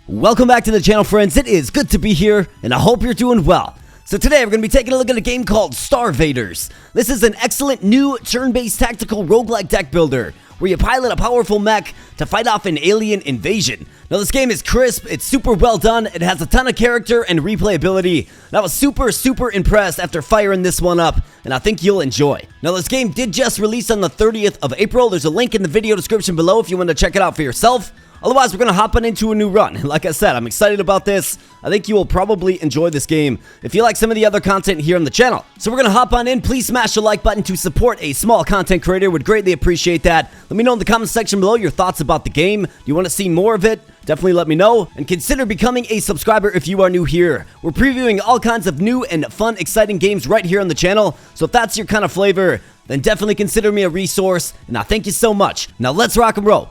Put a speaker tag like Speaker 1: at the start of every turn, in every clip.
Speaker 1: Welcome back to the channel, friends. It is good to be here, and I hope you're doing well. So today we're going to be taking a look at a game called StarVaders. This is an excellent new turn-based tactical roguelike deck builder, where you pilot a powerful mech to fight off an alien invasion. Now this game is crisp, it's super well done, it has a ton of character and replayability. And I was super impressed after firing this one up, and I think you'll enjoy. Now this game did just release on the 30th of April. There's a link in the video description below if you want to check it out for yourself. Otherwise, we're going to hop on into a new run. Like I said, I'm excited about this. I think you will probably enjoy this game if you like some of the other content here on the channel. So we're going to hop on in. Please smash the like button to support a small content creator. Would greatly appreciate that. Let me know in the comment section below your thoughts about the game. Do you want to see more of it? Definitely let me know. And consider becoming a subscriber if you are new here. We're previewing all kinds of new and fun, exciting games right here on the channel. So if that's your kind of flavor, then definitely consider me a resource. And I thank you so much. Now let's rock and roll.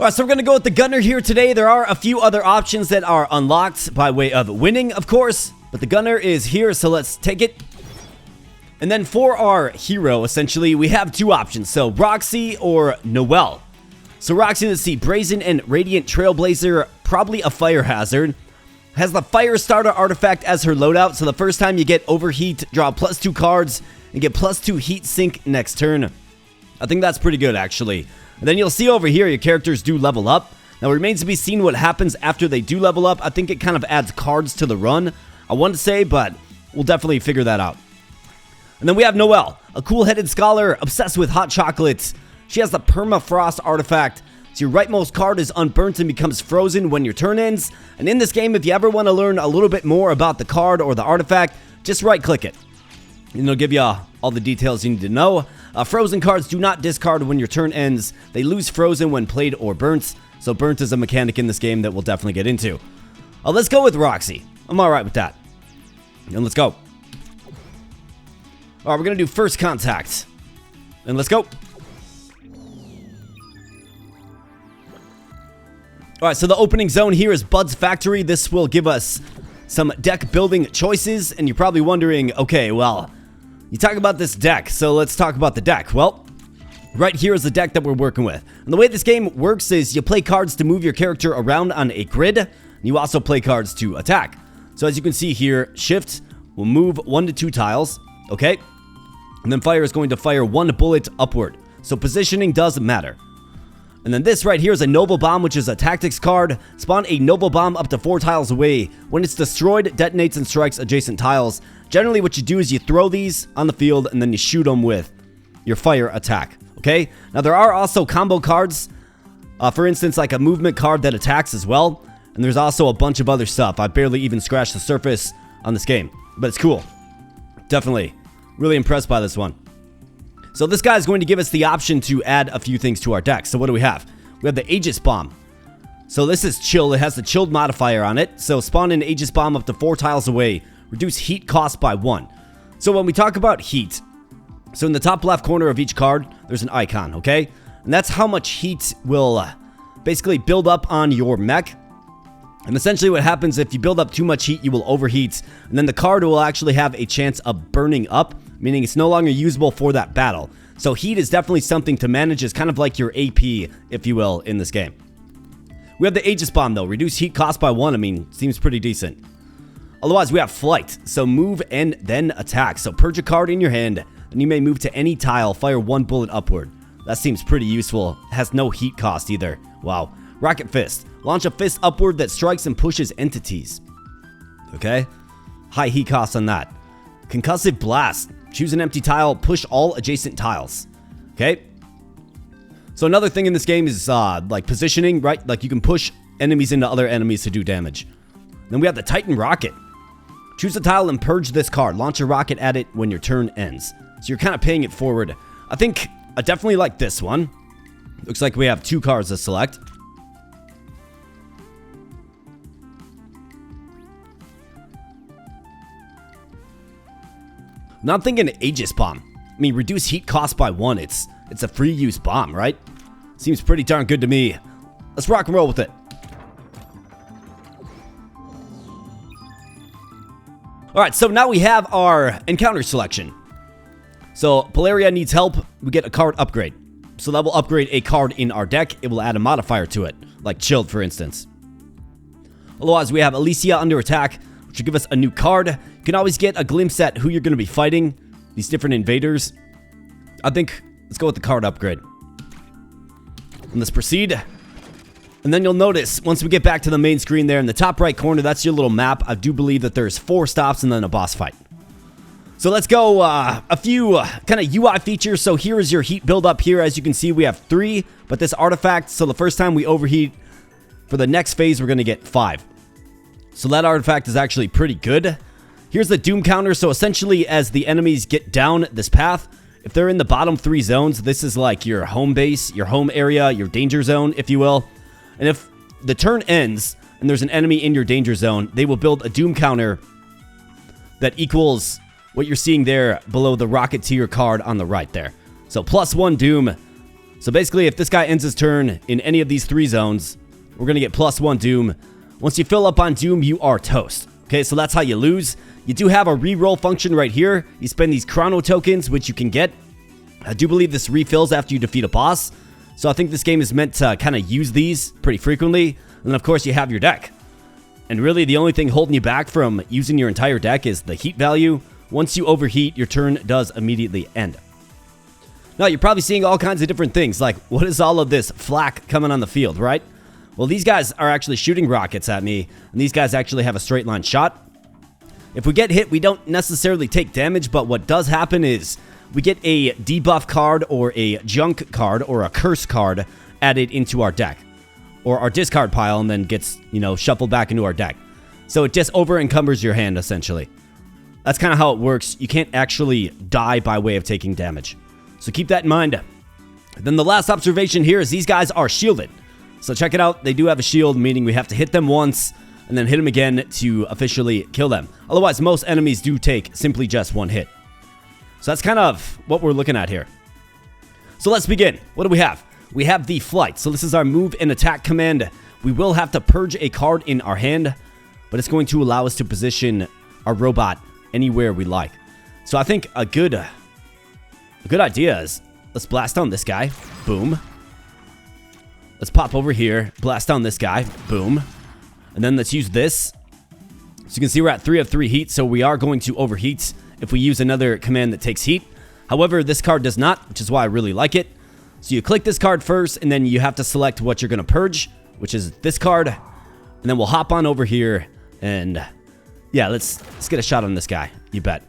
Speaker 1: Alright, so we're going to go with the gunner here today. There are a few other options that are unlocked by way of winning, of course. But the gunner is here, so let's take it. And then for our hero, essentially, we have two options. So Roxy or Noelle. So Roxy, let's see. Brazen and Radiant Trailblazer, probably a fire hazard. Has the Fire Starter artifact as her loadout. So the first time you get Overheat, draw +2 cards and get +2 Heat Sink next turn. I think that's pretty good, actually. And then you'll see over here your characters do level up. Now it remains to be seen what happens after they do level up. I think it kind of adds cards to the run, I want to say, but we'll definitely figure that out. And then we have Noelle, a cool-headed scholar obsessed with hot chocolates. She has the Permafrost artifact. So your rightmost card is unburnt and becomes frozen when your turn ends. And in this game, if you ever want to learn a little bit more about the card or the artifact, just right-click it. And it'll give you all the details you need to know. Frozen cards do not discard when your turn ends. They lose frozen when played or burnt. So burnt is a mechanic in this game that we'll definitely get into. Let's go with Roxy. I'm alright with that. And let's go. Alright, we're going to do first contact. And let's go. Alright, so the opening zone here is Bud's Factory. This will give us some deck building choices. And you're probably wondering, okay, well, you talk about this deck, so let's talk about the deck. Well, right here is the deck that we're working with. And the way this game works is you play cards to move your character around on a grid. And you also play cards to attack. So as you can see here, Shift will move 1 to 2 tiles, okay? And then Fire is going to fire 1 bullet upward. So positioning does matter. And then this right here is a Noble Bomb, which is a tactics card. Spawn a Noble Bomb up to 4 tiles away. When it's destroyed, detonates and strikes adjacent tiles. Generally, what you do is you throw these on the field and then you shoot them with your fire attack, okay? Now, there are also combo cards. For instance, like a movement card that attacks as well. And there's also a bunch of other stuff. I barely even scratched the surface on this game, but it's cool. Definitely. Really impressed by this one. So this guy is going to give us the option to add a few things to our deck. So what do we have? We have the Aegis Bomb. So this is chill. It has the chilled modifier on it. So spawn an Aegis Bomb up to 4 tiles away. Reduce heat cost by 1. So when we talk about heat, so in the top left corner of each card, there's an icon, okay? And that's how much heat will basically build up on your mech. And essentially what happens if you build up too much heat, you will overheat. And then the card will actually have a chance of burning up, meaning it's no longer usable for that battle. So heat is definitely something to manage as kind of like your AP, if you will, in this game. We have the Aegis Bomb, though. Reduce heat cost by 1. I mean, seems pretty decent. Otherwise, we have Flight. So move and then attack. So purge a card in your hand, and you may move to any tile, fire 1 bullet upward. That seems pretty useful. Has no heat cost either. Wow. Rocket Fist. Launch a fist upward that strikes and pushes entities. Okay. High heat cost on that. Concussive Blast. Choose an empty tile, push all adjacent tiles. Okay. So another thing in this game is like positioning, right? Like you can push enemies into other enemies to do damage. Then we have the Titan Rocket. Choose a tile and purge this card. Launch a rocket at it when your turn ends. So you're kind of paying it forward. I think I definitely like this one. Looks like we have 2 cards to select. Now I'm thinking Aegis Bomb. I mean, reduce heat cost by 1. It's a free use bomb, right? Seems pretty darn good to me. Let's rock and roll with it. Alright, so now we have our encounter selection. So, Polaria needs help. We get a card upgrade. So that will upgrade a card in our deck. It will add a modifier to it. like chilled, for instance. Otherwise, we have Alicia under attack, which will give us a new card. You can always get a glimpse at who you're going to be fighting, these different invaders. I think, let's go with the card upgrade. And let's proceed. And then you'll notice, once we get back to the main screen there in the top right corner, that's your little map. I do believe that there's 4 stops and then a boss fight. So let's go a few kind of UI features. So here is your heat buildup here. As you can see, we have 3, but this artifact, so the first time we overheat, for the next phase, we're going to get 5. So that artifact is actually pretty good. Here's the doom counter. So essentially, as the enemies get down this path, if they're in the bottom 3 zones, this is like your home base, your home area, your danger zone, if you will. And if the turn ends and there's an enemy in your danger zone, they will build a doom counter that equals what you're seeing there below the Rocketeer card on the right there. So +1 doom. So basically, if this guy ends his turn in any of these 3 zones, we're going to get +1 doom. Once you fill up on doom, you are toast. Okay, so that's how you lose. You do have a reroll function right here. You spend these Chrono Tokens, which you can get. I do believe this refills after you defeat a boss. So I think this game is meant to kind of use these pretty frequently. And then, of course, you have your deck. And really, the only thing holding you back from using your entire deck is the heat value. Once you overheat, your turn does immediately end. Now, you're probably seeing all kinds of different things, like, what is all of this flak coming on the field, right? Well, these guys are actually shooting rockets at me, and these guys actually have a straight line shot. If we get hit, we don't necessarily take damage, but what does happen is we get a debuff card or a junk card or a curse card added into our deck, or our discard pile, and then gets, shuffled back into our deck. So it just over encumbers your hand, essentially. That's kind of how it works. You can't actually die by way of taking damage. So keep that in mind. Then the last observation here is these guys are shielded. So check it out. They do have a shield, meaning we have to hit them once and then hit them again to officially kill them. Otherwise, most enemies do take simply just 1 hit. So that's kind of what we're looking at here. So let's begin. What do we have? We have the flight. So this is our move and attack command. We will have to purge a card in our hand, but it's going to allow us to position our robot anywhere we like. So I think a good idea is, let's blast down this guy. Boom. Let's pop over here, blast down this guy. Boom. And then let's use this. So you can see we're at 3 of 3 heat, so we are going to overheat if we use another command that takes heat. However, this card does not, which is why I really like it. So you click this card first, and then you have to select what you're going to purge, which is this card. And then we'll hop on over here, and yeah, let's get a shot on this guy. You bet.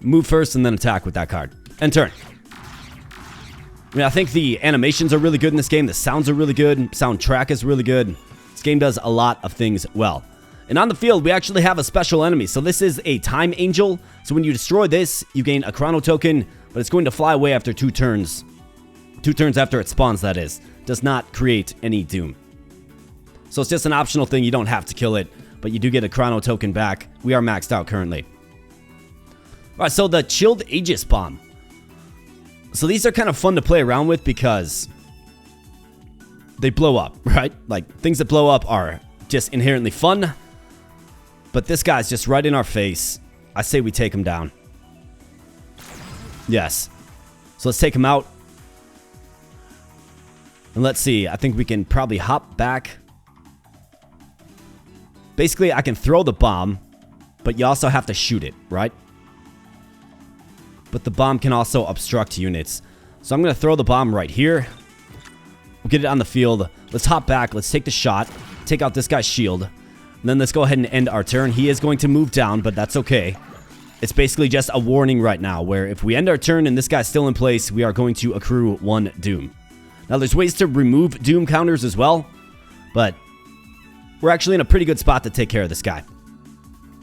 Speaker 1: Move first, and then attack with that card. End turn. I mean, I think the animations are really good in this game. The sounds are really good. Soundtrack is really good. This game does a lot of things well. And on the field, we actually have a special enemy. So this is a Time Angel. So when you destroy this, you gain a Chrono Token, but it's going to fly away after 2 turns. 2 turns after it spawns, that is. Does not create any doom. So it's just an optional thing. You don't have to kill it, but you do get a Chrono Token back. We are maxed out currently. All right, so the Chilled Aegis Bomb. So these are kind of fun to play around with because they blow up, right? Like, things that blow up are just inherently fun. But this guy's just right in our face. I say we take him down. Yes. So let's take him out. And let's see. I think we can probably hop back. Basically, I can throw the bomb, but you also have to shoot it, right? But the bomb can also obstruct units. So I'm going to throw the bomb right here. We'll get it on the field. Let's hop back. Let's take the shot. Take out this guy's shield. And then let's go ahead and end our turn. He is going to move down, but that's okay. It's basically just a warning right now, where if we end our turn and this guy's still in place, we are going to accrue 1 doom. Now, there's ways to remove doom counters as well, but we're actually in a pretty good spot to take care of this guy.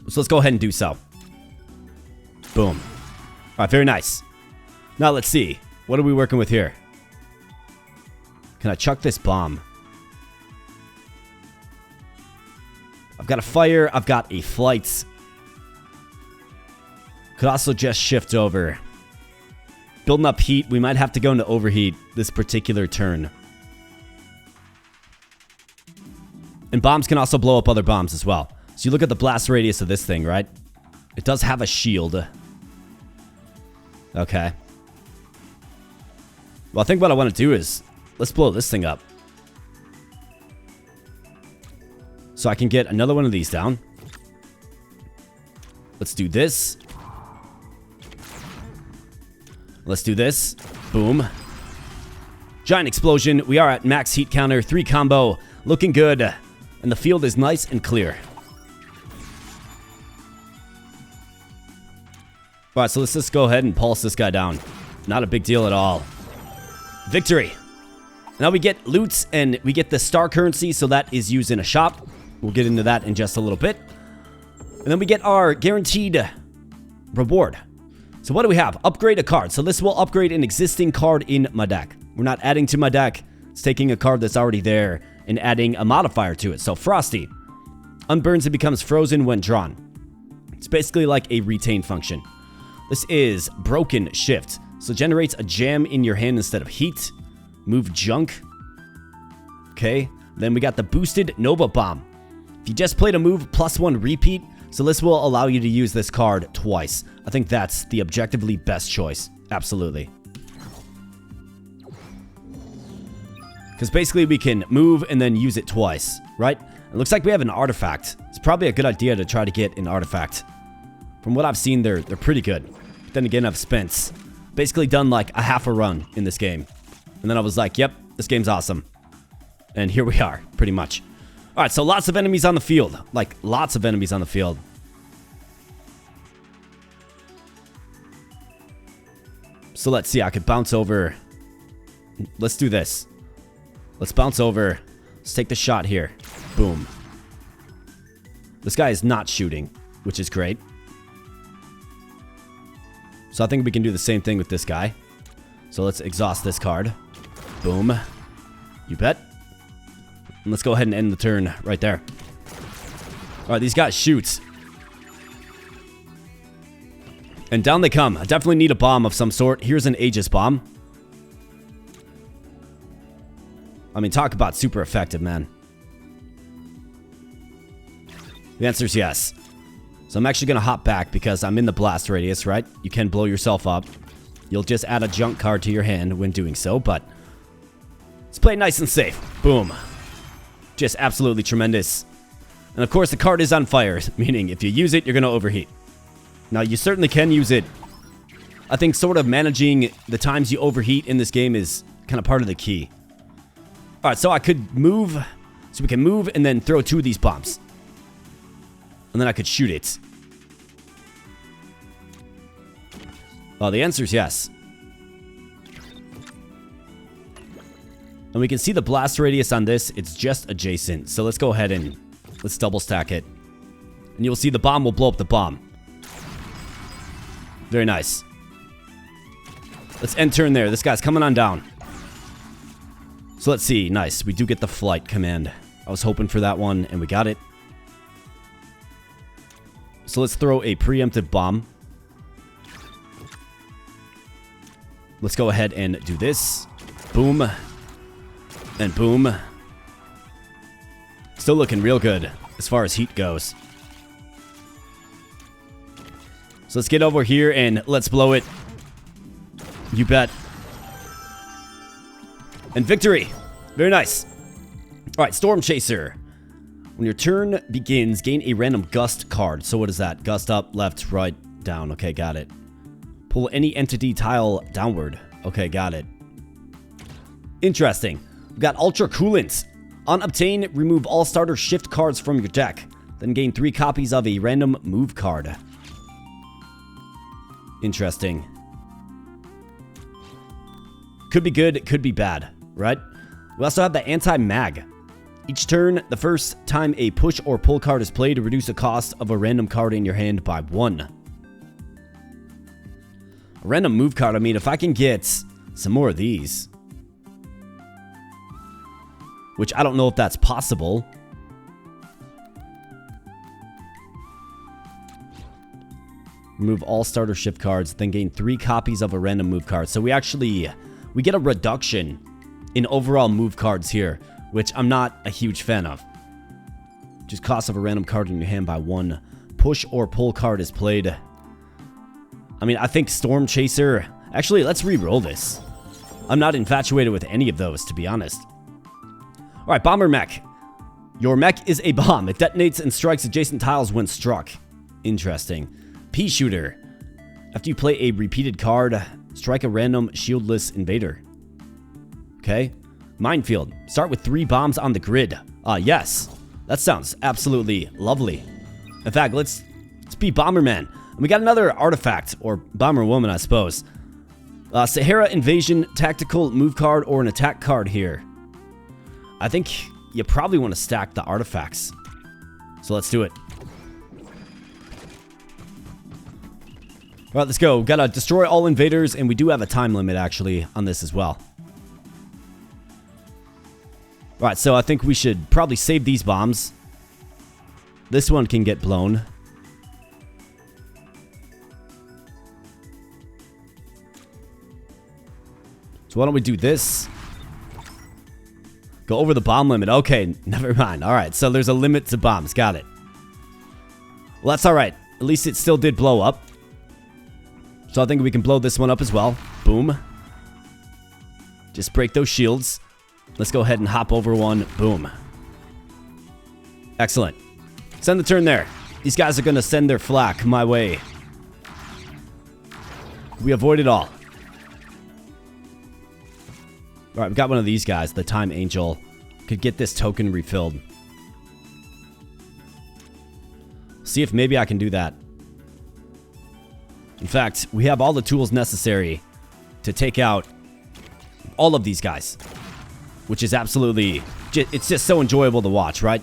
Speaker 1: So let's go ahead and do so. Boom. All right, very nice. Now, let's see. What are we working with here? Can I chuck this bomb? I've got a fire. I've got a flight. Could also just shift over. Building up heat. We might have to go into overheat this particular turn. And bombs can also blow up other bombs as well. So you look at the blast radius of this thing, right? It does have a shield. Okay. Well, I think what I want to do is, let's blow this thing up. So I can get another one of these down. Let's do this. Let's do this. Boom. Giant explosion. We are at max heat counter. 3 combo. Looking good. And the field is nice and clear. Alright, so let's just go ahead and pulse this guy down. Not a big deal at all. Victory. Now we get loots and we get the star currency, so that is used in a shop. We'll get into that in just a little bit. And then we get our guaranteed reward. So what do we have? Upgrade a card. So this will upgrade an existing card in my deck. We're not adding to my deck. It's taking a card that's already there and adding a modifier to it. So Frosty. Unburns and becomes frozen when drawn. It's basically like a retain function. This is Broken Shift. So generates a jam in your hand instead of heat. Move junk. Okay. Then we got the boosted Nova Bomb. If you just played a move, +1 repeat. So this will allow you to use this card twice. I think that's the objectively best choice. Absolutely. Because basically we can move and then use it twice, right? It looks like we have an artifact. It's probably a good idea to try to get an artifact. From what I've seen, they're pretty good. But then again, I've spent basically done like a half a run in this game. And then I was like, yep, this game's awesome. And here we are, pretty much. Alright, so lots of enemies on the field. Like, lots of enemies on the field. So let's see, I could bounce over. Let's do this. Let's bounce over. Let's take the shot here. Boom. This guy is not shooting, which is great. So I think we can do the same thing with this guy. So let's exhaust this card. Boom. You bet. And let's go ahead and end the turn right there. Alright, these guys shoot. And down they come. I definitely need a bomb of some sort. Here's an Aegis bomb. I mean, talk about super effective, man. The answer is yes. So I'm actually going to hop back because I'm in the blast radius, right? You can blow yourself up. You'll just add a junk card to your hand when doing so, but let's play nice and safe. Boom. Just absolutely tremendous. And of course, the card is on fire, meaning if you use it, you're going to overheat. Now, you certainly can use it. I think sort of managing the times you overheat in this game is kind of part of the key. Alright, so I could move. So we can move and then throw 2 of these bombs. And then I could shoot it. Oh, the answer is yes. And we can see the blast radius on this. It's just adjacent. So let's go ahead and let's double stack it. And you'll see the bomb will blow up the bomb. Very nice. Let's end turn there. This guy's coming on down. So let's see. Nice. We do get the flight command. I was hoping for that one, and we got it. So let's throw a preemptive bomb. Let's go ahead and do this. Boom. And boom. Still looking real good as far as heat goes. So let's get over here and let's blow it. You bet. And victory. Very nice. Alright, Storm Chaser. When your turn begins, gain a random gust card. So what is that? Gust up, left, right, down. Okay, got it. Pull any entity tile downward. Okay, got it. Interesting. We've got Ultra Coolant. On obtain, remove all starter shift cards from your deck. Then gain 3 copies of a random move card. Interesting. Could be good, could be bad, right? We also have the Anti-Mag. Each turn, the first time a push or pull card is played, reduce the cost of a random card in your hand by 1. A random move card, I mean, if I can get some more of these. Which I don't know if that's possible. Remove all starter shift cards, then gain 3 copies of a random move card. So we get a reduction in overall move cards here, which I'm not a huge fan of. Just cost of a random card in your hand by 1. Push or pull card is played. I mean, I think Storm Chaser... Actually, let's re-roll this. I'm not infatuated with any of those, to be honest. Alright, Bomber Mech. Your mech is a bomb. It detonates and strikes adjacent tiles when struck. Interesting. Pea shooter. After you play a repeated card, strike a random shieldless invader. Okay. Minefield. Start with 3 bombs on the grid. Yes. That sounds absolutely lovely. In fact, let's be Bomberman. And we got another artifact, or Bomber Woman, I suppose. Sahara Invasion, tactical move card, or an attack card here. I think you probably want to stack the artifacts. So let's do it. Alright, let's go. We've got to destroy all invaders, and we do have a time limit, actually, on this as well. Alright, so I think we should probably save these bombs. This one can get blown. So why don't we do this? Go over the bomb limit. Okay, never mind. Alright, so there's a limit to bombs. Got it. Well, that's alright. At least it still did blow up. So I think we can blow this one up as well. Boom. Just break those shields. Let's go ahead and hop over one. Boom. Excellent. Send the turn there. These guys are going to send their flak my way. We avoid it all. Alright, we've got one of these guys, the Time Angel. Could get this token refilled. See if maybe I can do that. In fact, we have all the tools necessary to take out all of these guys. Which is absolutely... it's just so enjoyable to watch, right?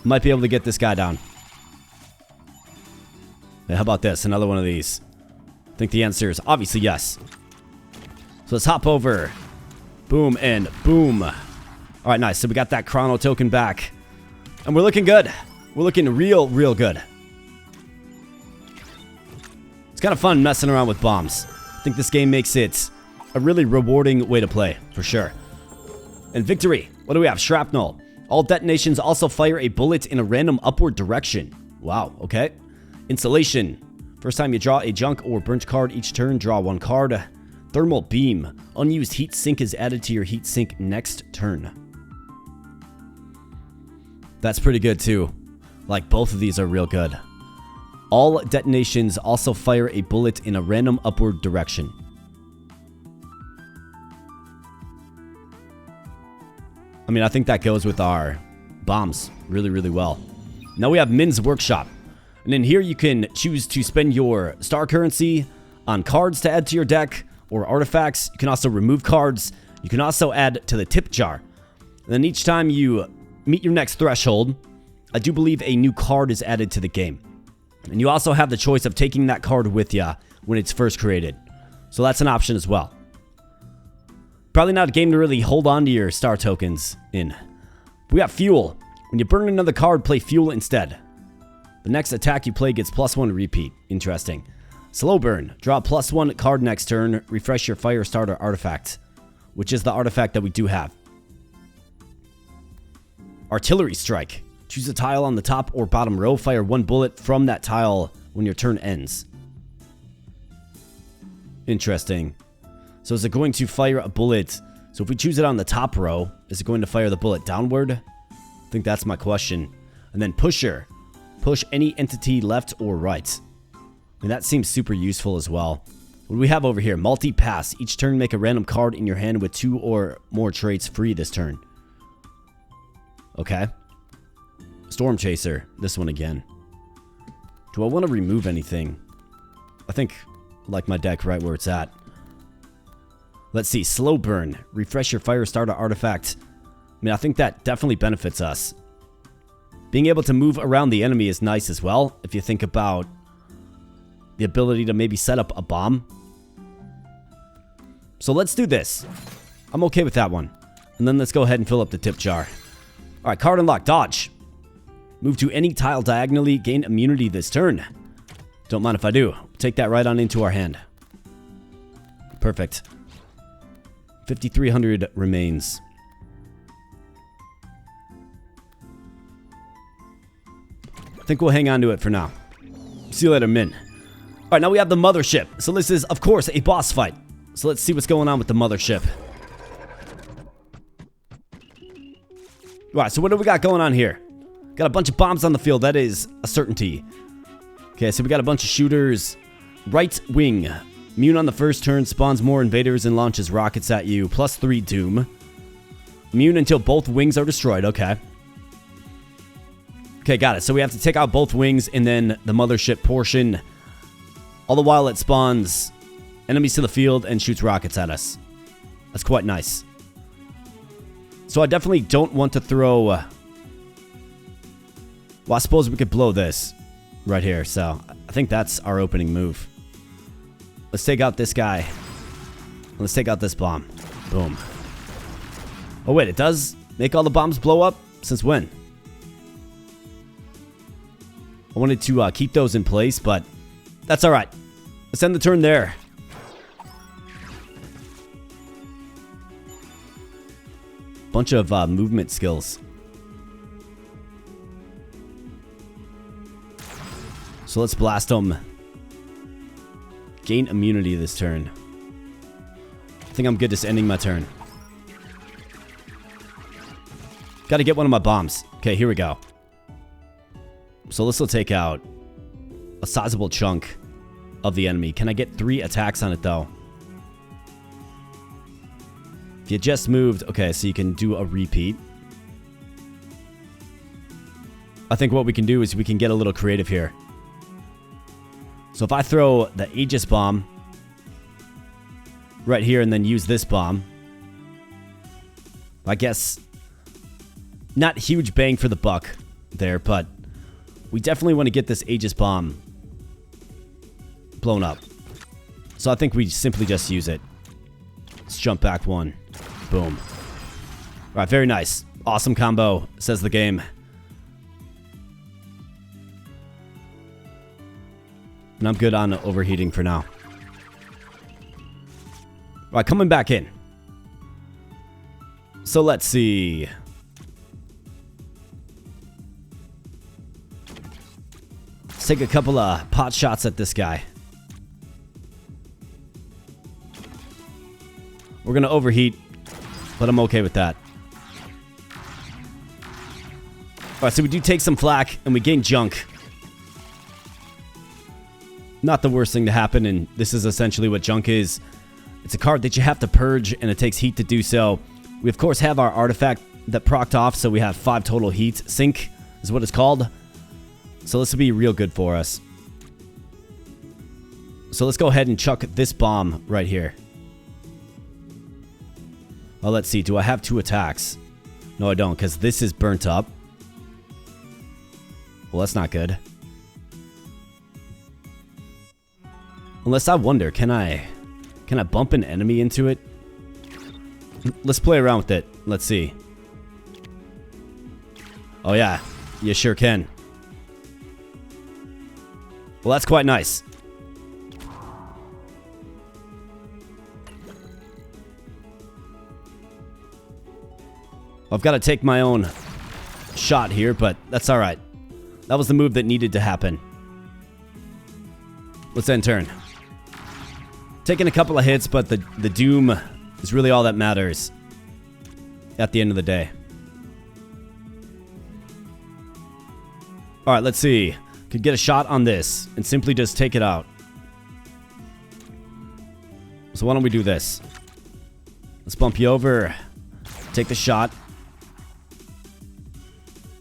Speaker 1: Might be able to get this guy down. Hey, how about this? Another one of these. I think the answer is obviously yes. So let's hop over. Boom and boom. Alright, nice. So we got that Chrono Token back. And we're looking good. We're looking real good. It's kind of fun messing around with bombs. I think this game makes it a really rewarding way to play, for sure. And victory. What do we have? Shrapnel. All detonations also fire a bullet in a random upward direction. Wow, okay. Insulation. First time you draw a junk or burnt card each turn, draw 1 card. Thermal beam. Unused heat sink is added to your heat sink next turn. That's pretty good too. Like, both of these are real good. All detonations also fire a bullet in a random upward direction. I mean, I think that goes with our bombs really well. Now we have Min's Workshop. And in here you can choose to spend your star currency on cards to add to your deck or artifacts. You can also remove cards. You can also add to the tip jar. And then each time you meet your next threshold, I do believe a new card is added to the game. And you also have the choice of taking that card with you when it's first created. So that's an option as well. Probably not a game to really hold on to your star tokens in. We got Fuel. When you burn another card, play Fuel instead. The next attack you play gets +1 repeat. Interesting. Slow Burn. Draw a +1 card next turn. Refresh your fire starter artifact, which is the artifact that we do have. Artillery Strike. Choose a tile on the top or bottom row. Fire 1 bullet from that tile when your turn ends. Interesting. So is it going to fire a bullet? So if we choose it on the top row, is it going to fire the bullet downward? I think that's my question. And then Pusher. Push any entity left or right. I mean, that seems super useful as well. What do we have over here? Multi-pass. Each turn make a random card in your hand with 2 or more traits free this turn. Okay. Storm Chaser. This one again. Do I want to remove anything? I think I like my deck right where it's at. Let's see. Slow Burn. Refresh your fire starter artifact. I mean, I think that definitely benefits us. Being able to move around the enemy is nice as well. If you think about the ability to maybe set up a bomb. So let's do this. I'm okay with that one. And then let's go ahead and fill up the tip jar. Alright, card unlock. Dodge. Move to any tile diagonally. Gain immunity this turn. Don't mind if I do. Take that right on into our hand. Perfect. 5,300 remains. I think we'll hang on to it for now. See you later, Min. Alright, now we have the mothership. So this is, of course, a boss fight. So let's see what's going on with the mothership. All right, so what do we got going on here? Got a bunch of bombs on the field. That is a certainty. Okay, so we got a bunch of shooters. Right wing. Immune on the first turn. Spawns more invaders and launches rockets at you. +3 doom. Immune until both wings are destroyed. Okay. Okay, got it. So we have to take out both wings and then the mothership portion. All the while it spawns enemies to the field and shoots rockets at us. That's quite nice. So I definitely don't want to throw... well, I suppose we could blow this right here. So I think that's our opening move. Let's take out this guy. Let's take out this bomb. Boom. Oh, wait. It does make all the bombs blow up? Since when? I wanted to keep those in place, but that's all right. Let's end the turn there. Bunch of movement skills. So let's blast them. Gain immunity this turn. I think I'm good just ending my turn. Gotta get one of my bombs. Okay, here we go. So this will take out a sizable chunk of the enemy. Can I get 3 attacks on it, though? If you just moved... Okay, so you can do a repeat. I think what we can do is we can get a little creative here. So if I throw the Aegis bomb right here and then use this bomb, I guess not huge bang for the buck there, but we definitely want to get this Aegis bomb blown up. So I think we simply just use it. Let's jump back 1. Boom. All right, very nice. Awesome combo, says the game. And I'm good on overheating for now. All right, coming back in. So let's see. Let's take a couple of pot shots at this guy. We're going to overheat, but I'm okay with that. All right, so we do take some flak, and we gain junk. Not the worst thing to happen, and this is essentially what junk is. It's a card that you have to purge, and it takes heat to do so. We, of course, have our artifact that procced off, so we have 5 total heat. Sync is what it's called. So this will be real good for us. So let's go ahead and chuck this bomb right here. Well, let's see. Do I have 2 attacks? No, I don't, because this is burnt up. Well, that's not good. Unless I wonder, can I bump an enemy into it? Let's play around with it. Let's see. Oh, yeah. You sure can. Well, that's quite nice. I've got to take my own shot here, but that's all right. That was the move that needed to happen. Let's end turn. Taking a couple of hits, but the doom is really all that matters at the end of the day. All right, let's see. Could get a shot on this and simply just take it out. So why don't we do this? Let's bump you over. Take the shot.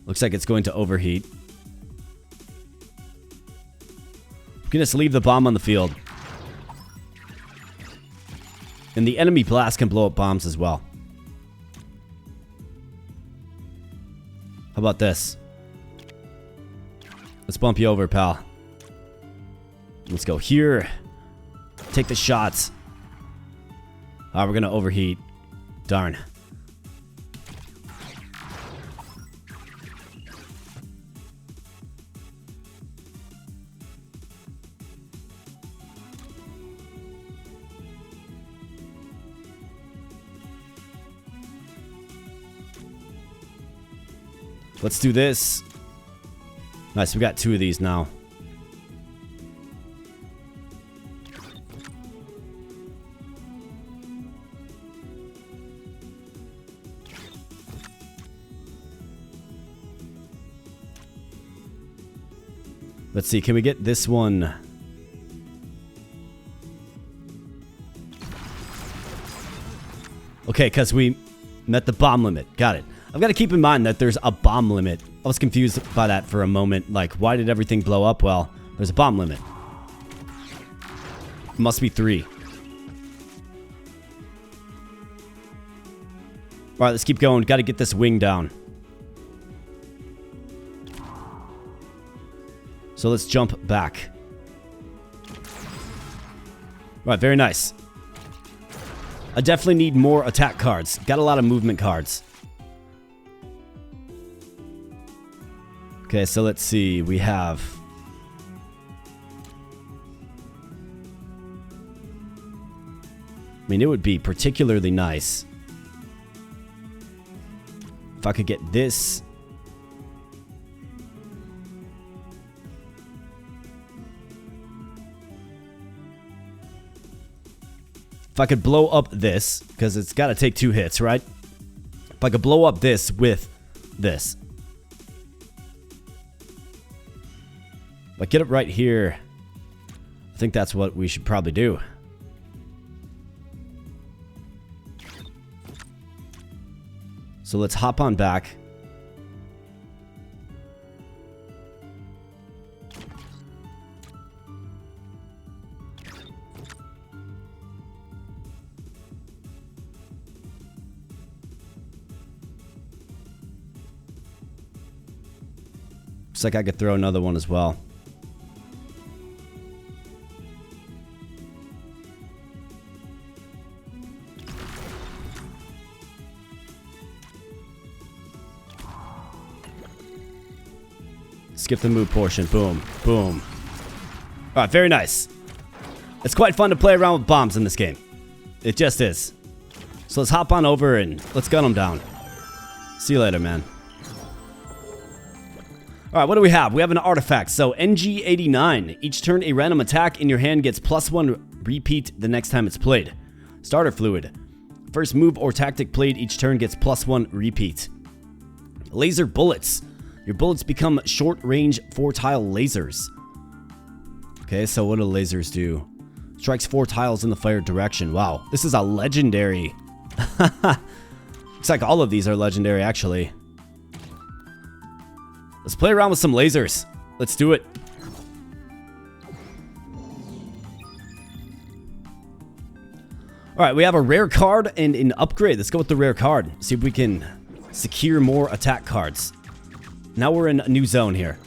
Speaker 1: Looks like it's going to overheat. We can just leave the bomb on the field. And the enemy blast can blow up bombs as well. How about this? Let's bump you over, pal. Let's go here. Take the shots. We're going to overheat. Darn. Let's do this. Nice, we got 2 of these now. Let's see, can we get this one? Okay, because we met the bomb limit. Got it. I've got to keep in mind that there's a bomb limit. I was confused by that for a moment. Like, why did everything blow up? Well, there's a bomb limit. It must be 3. Alright, let's keep going. Got to get this wing down. So let's jump back. Alright, very nice. I definitely need more attack cards. Got a lot of movement cards. Okay, so let's see. We have... I mean, it would be particularly nice if I could get this. If I could blow up this, because it's got to take 2 hits, right? If I could blow up this with this. But get it right here. I think that's what we should probably do. So let's hop on back. Looks like I could throw another one as well. Skip the move portion. Boom. Boom. Alright, very nice. It's quite fun to play around with bombs in this game. It just is. So let's hop on over and let's gun them down. See you later, man. Alright, what do we have? We have an artifact. So, NG89. Each turn, a random attack in your hand gets +1 repeat the next time it's played. Starter fluid. First move or tactic played each turn gets +1 repeat. Laser bullets. Your bullets become short-range 4-tile lasers. Okay, so what do lasers do? Strikes 4 tiles in the fire direction. Wow, this is a legendary. Looks like all of these are legendary, actually. Let's play around with some lasers. Let's do it. Alright, we have a rare card and an upgrade. Let's go with the rare card. See if we can secure more attack cards. Now we're in a new zone here.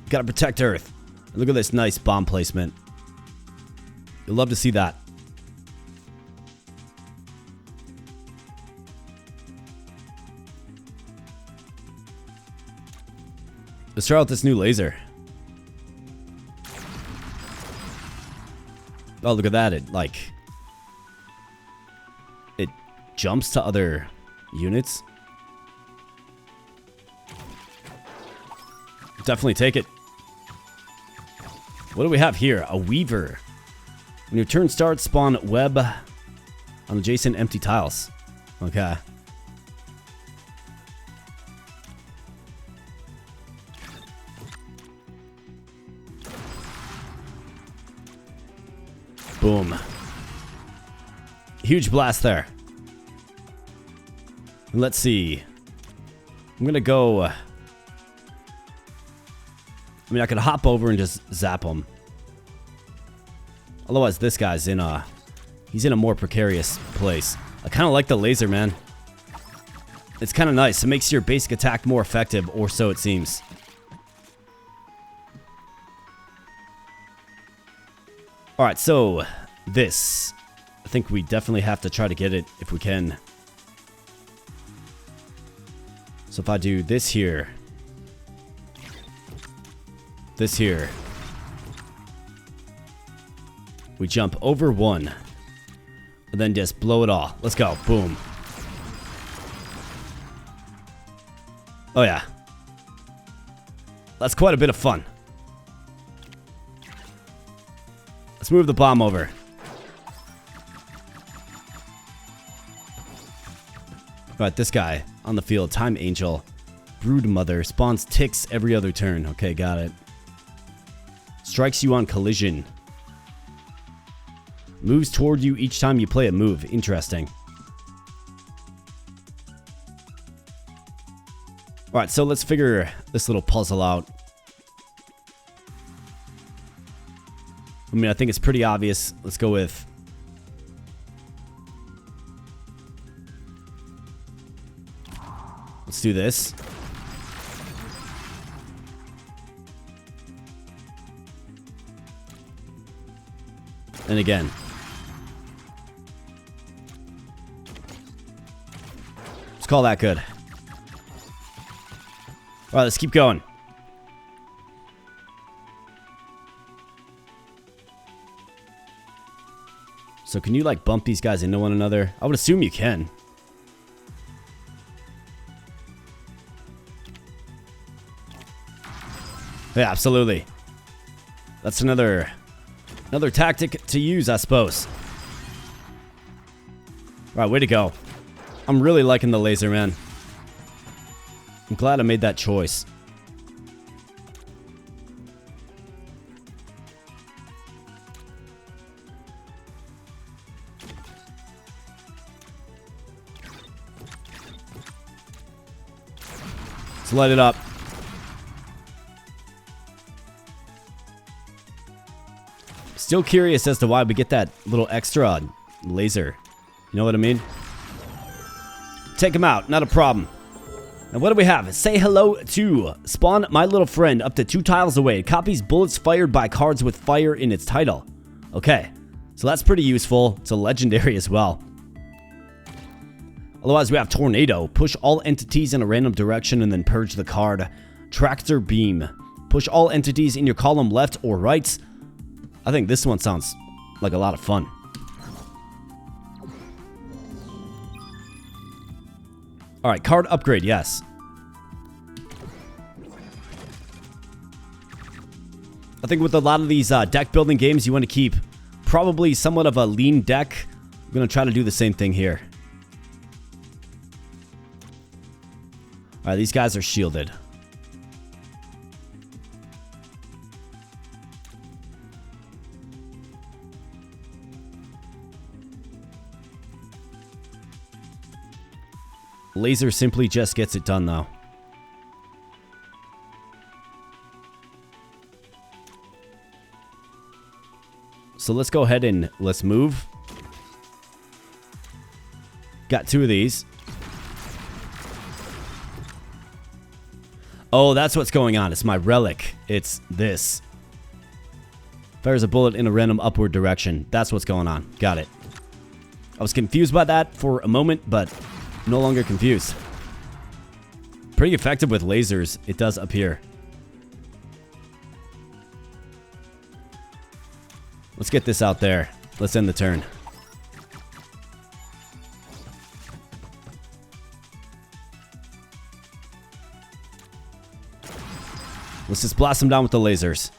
Speaker 1: Gotta protect Earth. Look at this nice bomb placement. You'll love to see that. Let's try out this new laser. Oh, look at that. It jumps to other units. Definitely take it. What do we have here? A weaver. When your turn starts, spawn web on adjacent empty tiles. Okay. Boom. Huge blast there. And let's see. I'm gonna go... I mean, I could hop over and just zap him. Otherwise, this guy's in a... He's in a more precarious place. I kind of like the laser, man. It's kind of nice. It makes your basic attack more effective, or so it seems. Alright, so... This. I think we definitely have to try to get it if we can. So if I do this here... This here. We jump over one. And then just blow it all. Let's go. Boom. Oh yeah. That's quite a bit of fun. Let's move the bomb over. Alright, this guy on the field. Time Angel. Brood Mother. Spawns ticks every other turn. Okay, got it. Strikes you on collision. Moves toward you each time you play a move. Interesting. Alright, so let's figure this little puzzle out. I mean, I think it's pretty obvious. Let's go with... Let's do this. And again. Let's call that good. Alright, let's keep going. So can you like bump these guys into one another? I would assume you can. Yeah, absolutely. That's another tactic to use, I suppose. Alright, way to go. I'm really liking the laser, man. I'm glad I made that choice. Let's light it up. Still curious as to why we get that little extra laser. You know what I mean? Take him out, not a problem. And what do we have? Say hello to spawn my little friend up to 2 tiles away. It copies bullets fired by cards with fire in its title. Okay, so that's pretty useful. It's a legendary as well. Otherwise, we have Tornado. Push all entities in a random direction and then purge the card. Tractor Beam. Push all entities in your column left or right. I think this one sounds like a lot of fun. Alright, card upgrade, yes. I think with a lot of these deck building games, you want to keep probably somewhat of a lean deck. I'm going to try to do the same thing here. Alright, these guys are shielded. Laser simply just gets it done, though. So let's go ahead and let's move. Got 2 of these. Oh, that's what's going on. It's my relic. It's this. Fires a bullet in a random upward direction. That's what's going on. Got it. I was confused by that for a moment, but no longer confused. Pretty effective with lasers, it does appear. Let's get this out there. Let's end the turn. Let's just blast them down with the lasers.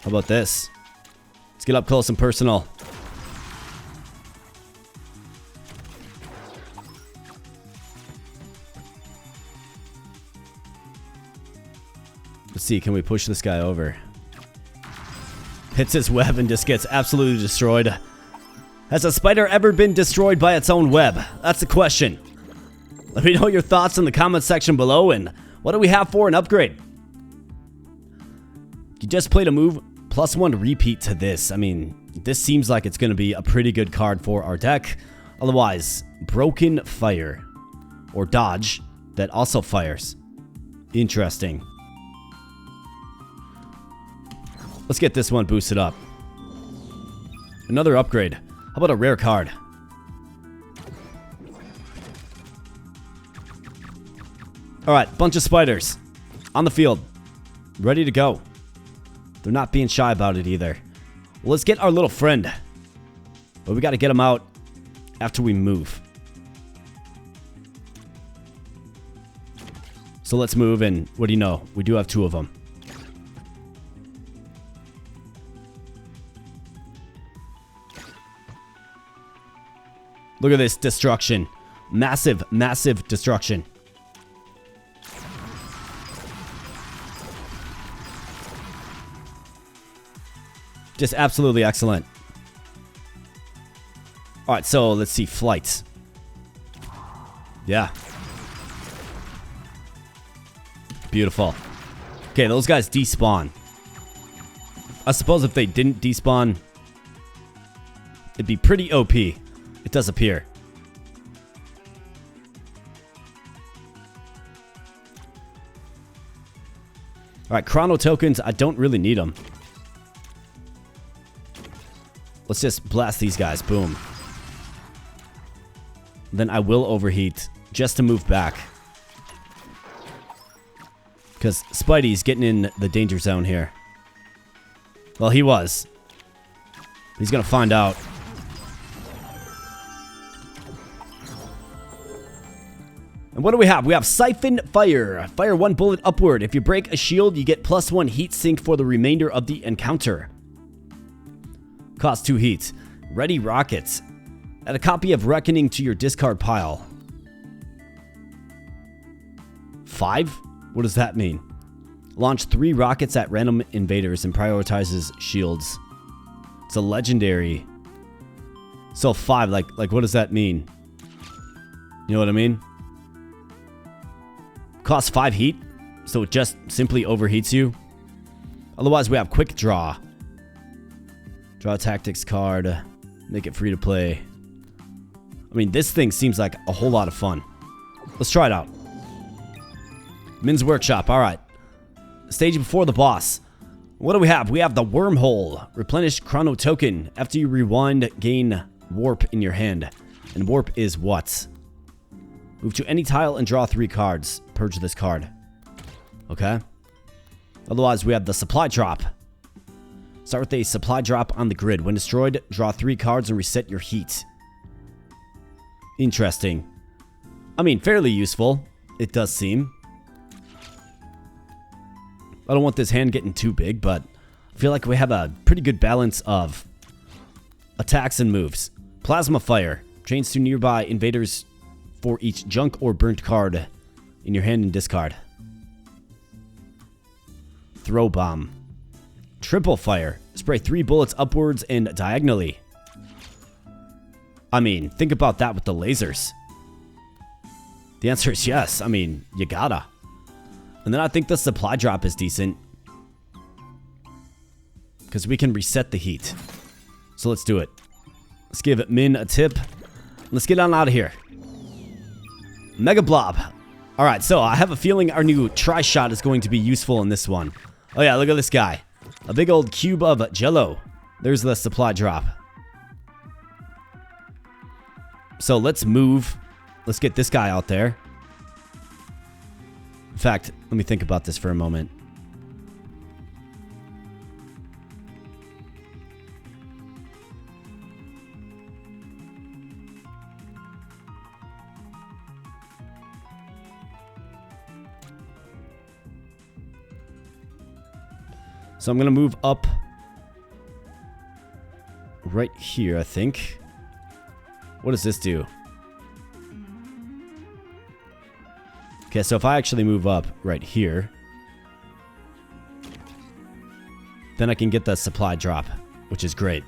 Speaker 1: How about this? Let's get up close and personal. Let's see, can we push this guy over? Hits his web and just gets absolutely destroyed. Has a spider ever been destroyed by its own web? That's the question. Let me know your thoughts in the comment section below, and what do we have for an upgrade? You just played a move, +1 repeat to this. I mean, this seems like it's going to be a pretty good card for our deck. Otherwise, Broken Fire. Or Dodge, that also fires. Interesting. Let's get this one boosted up. Another upgrade. How about a rare card? Alright, bunch of spiders. On the field. Ready to go. They're not being shy about it either. Well, let's get our little friend. But we got to get him out after we move. So let's move, and what do you know? We do have 2 of them. Look at this destruction. Massive, massive destruction. Just absolutely excellent. Alright, so let's see. Flight. Yeah. Beautiful. Okay, those guys despawn. I suppose if they didn't despawn, it'd be pretty OP. It does appear. Alright, Chrono Tokens. I don't really need them. Let's just blast these guys. Boom. Then I will overheat just to move back. Because Spidey's getting in the danger zone here. Well, he was. He's going to find out. And what do we have? We have Siphon Fire. Fire 1 bullet upward. If you break a shield, you get +1 heat sink for the remainder of the encounter. Cost 2 heat. Ready rockets. Add a copy of Reckoning to your discard pile. 5? What does that mean? Launch 3 rockets at random invaders and prioritizes shields. It's a legendary. So 5, like what does that mean? You know what I mean? Costs 5 heat, so it just simply overheats you. Otherwise, we have Quick Draw. Draw a tactics card. Make it free to play. I mean, this thing seems like a whole lot of fun. Let's try it out. Min's Workshop. All right. Stage before the boss. What do we have? We have the Wormhole. Replenish Chrono Token. After you rewind, gain Warp in your hand. And Warp is what? Move to any tile and draw 3 cards. Purge this card. Okay. Otherwise, we have the Supply Drop. Start with a Supply Drop on the grid. When destroyed, draw 3 cards and reset your heat. Interesting. I mean, fairly useful. It does seem. I don't want this hand getting too big, but I feel like we have a pretty good balance of attacks and moves. Plasma Fire. Chains to nearby invaders for each junk or burnt card in your hand and discard. Throw Bomb. Triple Fire. Spray 3 bullets upwards and diagonally. I mean, think about that with the lasers. The answer is yes. I mean, you gotta. And then I think the Supply Drop is decent. Because we can reset the heat. So let's do it. Let's give Min a tip. Let's get on out of here. Mega Blob. Alright, so I have a feeling our new Tri-Shot is going to be useful in this one. Oh yeah, look at this guy. A big old cube of jello. There's the Supply Drop. So let's move. Let's get this guy out there. In fact, let me think about this for a moment. So I'm going to move up right here, I think. What does this do? Okay, so if I actually move up right here, then I can get the Supply Drop, which is great.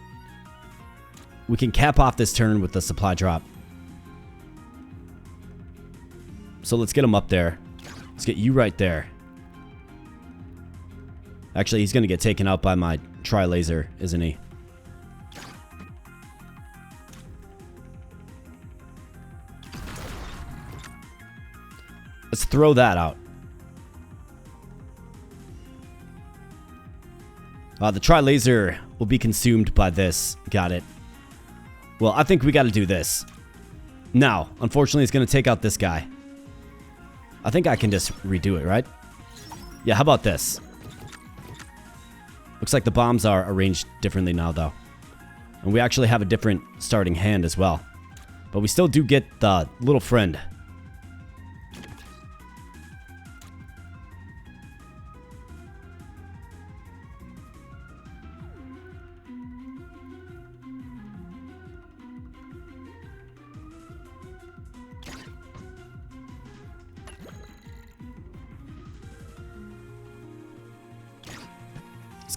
Speaker 1: We can cap off this turn with the Supply Drop. So let's get him up there. Let's get you right there. Actually, he's going to get taken out by my Tri-Laser, isn't he? Let's throw that out. The Tri-Laser will be consumed by this. Got it. Well, I think we got to do this. Now, unfortunately, it's going to take out this guy. I think I can just redo it, right? Yeah, how about this? Looks like the bombs are arranged differently now, though. And we actually have a different starting hand as well. But we still do get the little friend.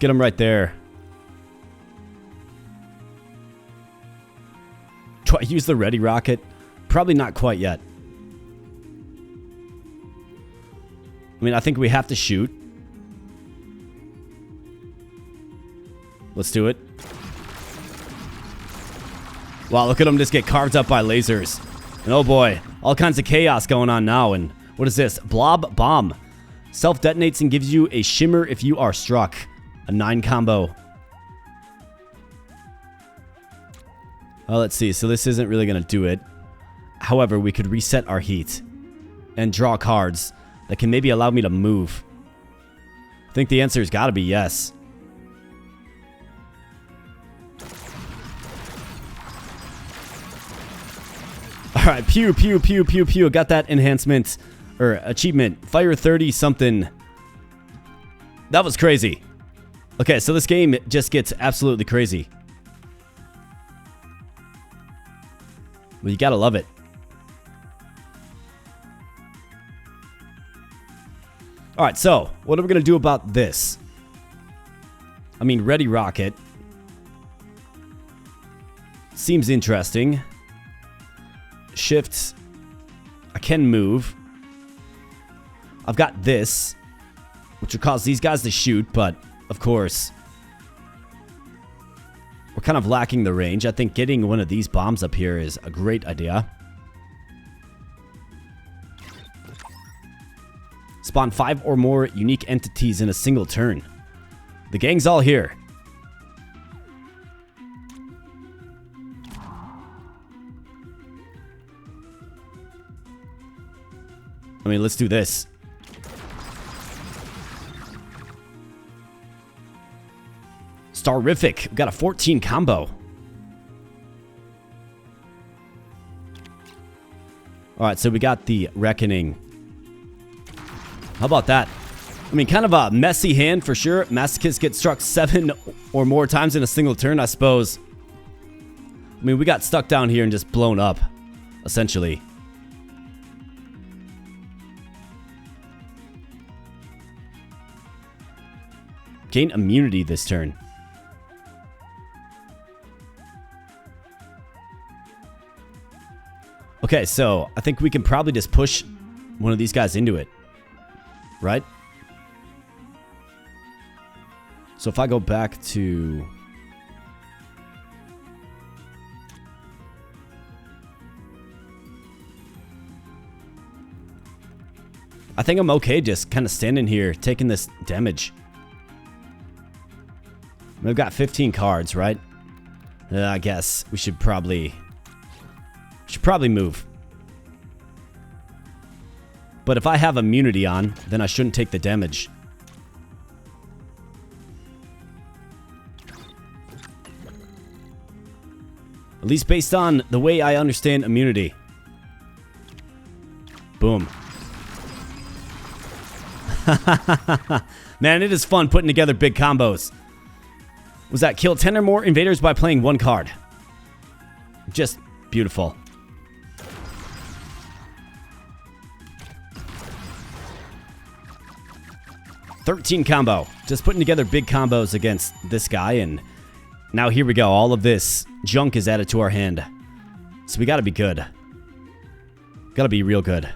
Speaker 1: get him right there. Do I use the ready rocket? Probably not quite yet. I mean, I think we have to shoot. Let's do it. Wow, look at him just get carved up by lasers. And oh boy, all kinds of chaos going on now. And what is this? Blob bomb. Self-detonates and gives you a shimmer if you are struck. A 9 combo. Oh, let's see. So this isn't really going to do it. However, we could reset our heat and draw cards that can maybe allow me to move. I think the answer has got to be yes. Alright, pew, pew, pew, pew, pew. Got that enhancement, or achievement. Fire 30 something. That was crazy. Okay, so this game just gets absolutely crazy. Well, you gotta love it. Alright, so, what are we gonna do about this? I mean, ready rocket. Seems interesting. Shift. I can move. I've got this, which will cause these guys to shoot, but of course, we're kind of lacking the range. I think getting one of these bombs up here is a great idea. Spawn 5 or more unique entities in a single turn. The gang's all here. I mean, let's do this. Starific. We've got a 14 combo. Alright, so we got the Reckoning. How about that? I mean, kind of a messy hand for sure. Masochist gets struck 7 or more times in a single turn, I suppose. I mean, we got stuck down here and just blown up, essentially. Gain immunity this turn. Okay, so I think we can probably just push one of these guys into it. Right? So if I go back to... I think I'm okay just kind of standing here, taking this damage. We've got 15 cards, right? I guess we should probably move. But if I have immunity on, then I shouldn't take the damage. At least based on the way I understand immunity. Boom. Man, it is fun putting together big combos. Was that kill 10 or more invaders by playing 1 card? Just beautiful. $13 combo. Just putting together big combos against this guy, and now here we go. All of this junk is added to our hand. So we gotta be good. Gotta be real good.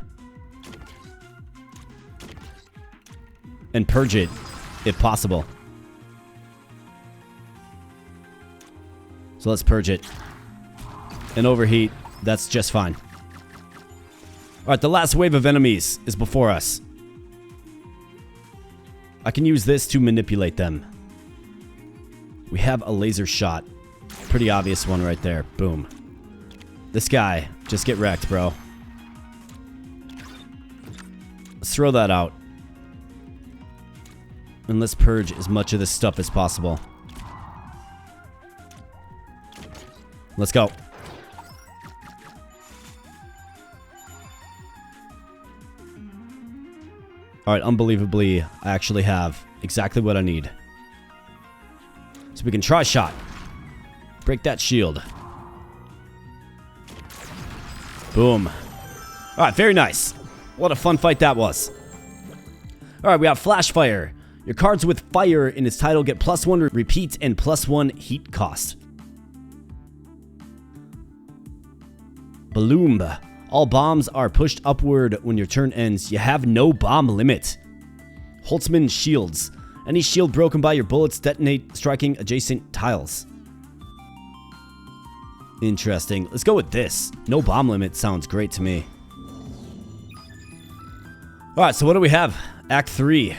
Speaker 1: And purge it, if possible. So let's purge it. And overheat, that's just fine. Alright, the last wave of enemies is before us. I can use this to manipulate them. We have a laser shot. Pretty obvious one right there. Boom. This guy, just get wrecked, bro. Let's throw that out. And let's purge as much of this stuff as possible. Let's go. Alright, unbelievably, I actually have exactly what I need. So we can try shot. Break that shield. Boom. Alright, very nice. What a fun fight that was. Alright, we have flash fire. Your cards with fire in its title get +1 repeat and +1 heat cost. Bloom. All bombs are pushed upward when your turn ends. You have no bomb limit. Holtzman shields. Any shield broken by your bullets detonate, striking adjacent tiles. Interesting. Let's go with this. No bomb limit sounds great to me. Alright, so what do we have? Act 3.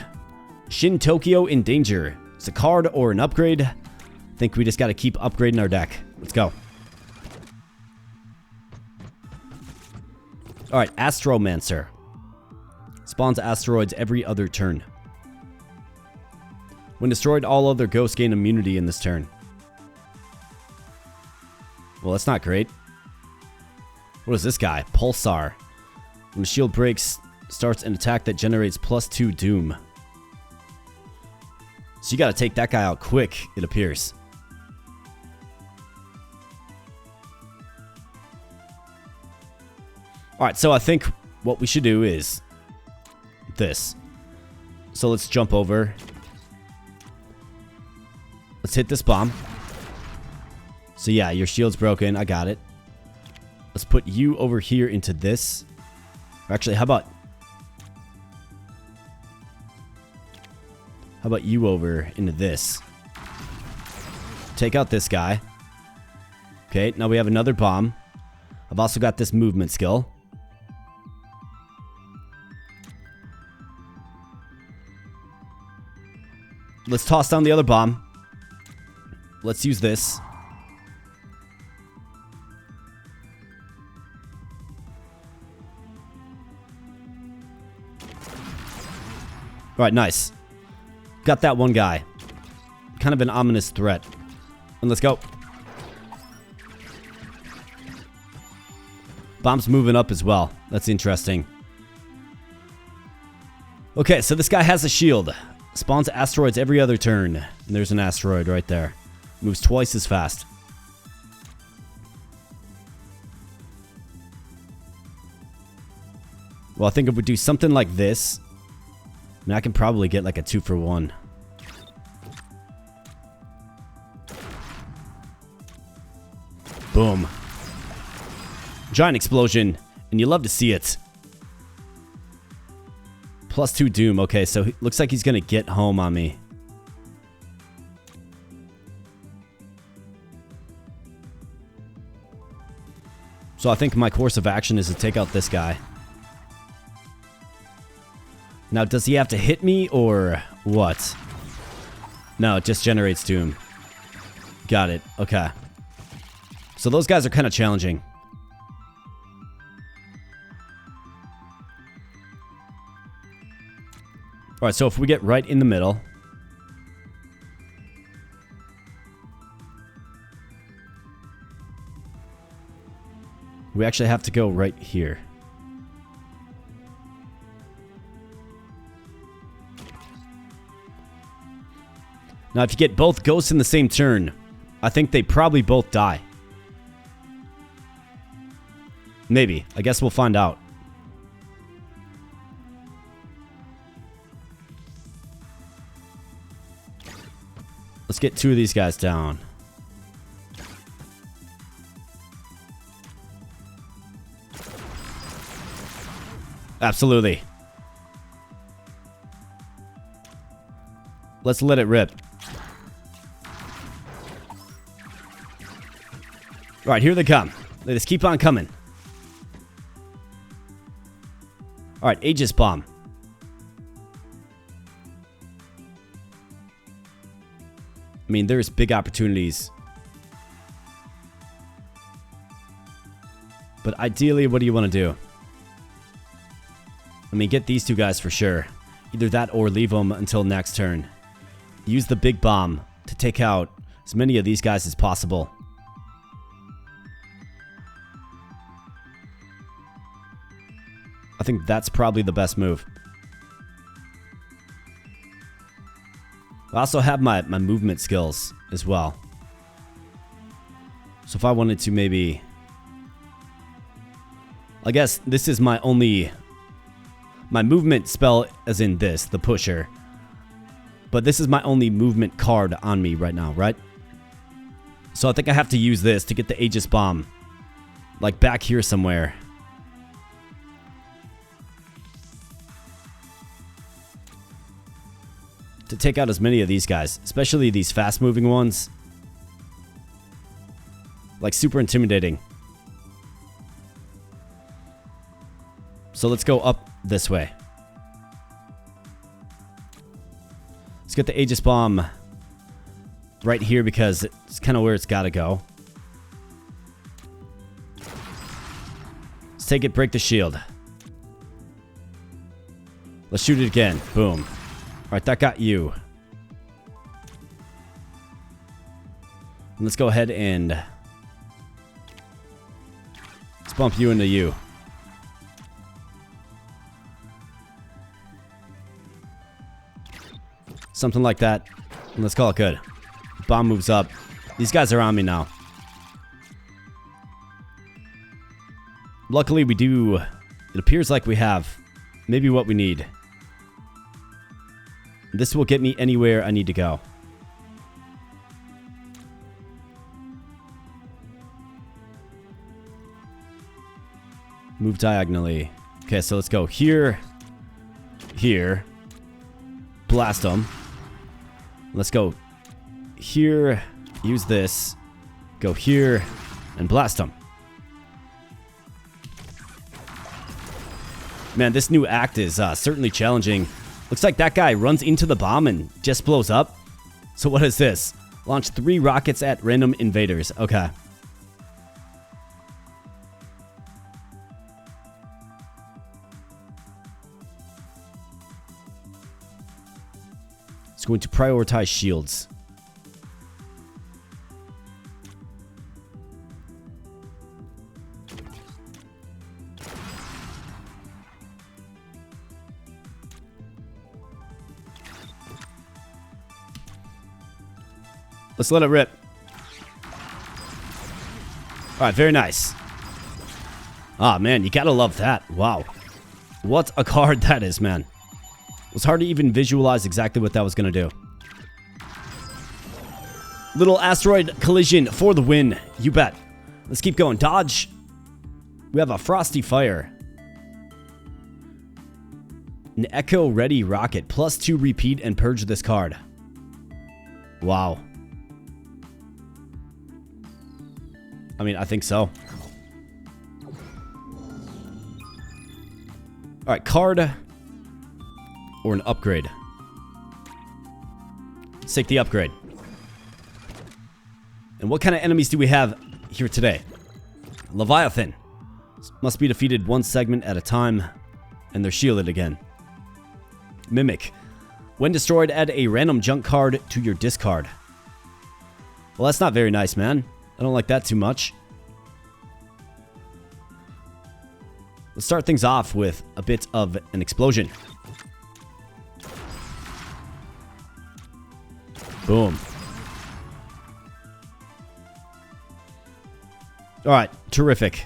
Speaker 1: Shin Tokyo in danger. It's a card or an upgrade. I think we just got to keep upgrading our deck. Let's go. Alright, Astromancer. Spawns asteroids every other turn. When destroyed, all other ghosts gain immunity in this turn. Well, that's not great. What is this guy? Pulsar. When the shield breaks, starts an attack that generates +2 doom. So you gotta take that guy out quick, it appears. Alright, so I think what we should do is this. So let's jump over. Let's hit this bomb. So yeah, your shield's broken. I got it. Let's put you over here into this. Or actually, how about you over into this? Take out this guy. Okay, now we have another bomb. I've also got this movement skill. Let's toss down the other bomb. Let's use this. Alright, nice. Got that one guy. Kind of an ominous threat. And let's go. Bomb's moving up as well. That's interesting. Okay, so this guy has a shield. Spawns asteroids every other turn. And there's an asteroid right there. Moves twice as fast. Well, I think if we do something like this, I mean, I can probably get like a 2-for-1. Boom. Giant explosion, and you love to see it. +2 doom. Okay, so looks like he's gonna get home on me. So I think my course of action is to take out this guy. Now, does he have to hit me or what? No, it just generates doom. Got it. Okay. So those guys are kind of challenging. Alright, so if we get right in the middle. We actually have to go right here. Now, if you get both ghosts in the same turn, I think they probably both die. Maybe. I guess we'll find out. Let's get 2 of these guys down. Absolutely. Let's let it rip. Alright, here they come. They just keep on coming. Alright, Aegis Bomb. I mean, there's big opportunities. But ideally, what do you want to do? I mean, get these 2 guys for sure. Either that or leave them until next turn. Use the big bomb to take out as many of these guys as possible. I think that's probably the best move. I also have my movement skills as well. So if I wanted to maybe... I guess this is my only... My movement spell as in this, the pusher. But this is my only movement card on me right now, right? So I think I have to use this to get the Aegis Bomb. Like back here somewhere. To take out as many of these guys. Especially these fast moving ones. Like super intimidating. So let's go up this way. Let's get the Aegis Bomb right here because it's kind of where it's got to go. Let's take it, break the shield. Let's shoot it again. Boom. Alright, that got you. And let's go ahead and let's bump you into you. Something like that. And let's call it good. Bomb moves up. These guys are on me now. Luckily, we do... It appears like we have maybe what we need. This will get me anywhere I need to go. Move diagonally. Okay, so let's go here. Here. Blast them. Let's go here. Use this. Go here. And blast them. Man, this new act is certainly challenging. Looks like that guy runs into the bomb and just blows up. So what is this? Launch 3 rockets at random invaders. Okay. It's going to prioritize shields. Let's let it rip. Alright, very nice. Ah, man, you gotta love that. Wow. What a card that is, man. It was hard to even visualize exactly what that was gonna do. Little asteroid collision for the win. You bet. Let's keep going. Dodge. We have a frosty fire. An echo ready rocket. +2 repeat and purge this card. Wow. I mean, I think so. Alright, card or an upgrade. Let's take the upgrade. And what kind of enemies do we have here today? Leviathan. Must be defeated one segment at a time, and they're shielded again. Mimic. When destroyed, add a random junk card to your discard. Well, that's not very nice, man. I don't like that too much. Let's start things off with a bit of an explosion. Boom. Alright, terrific.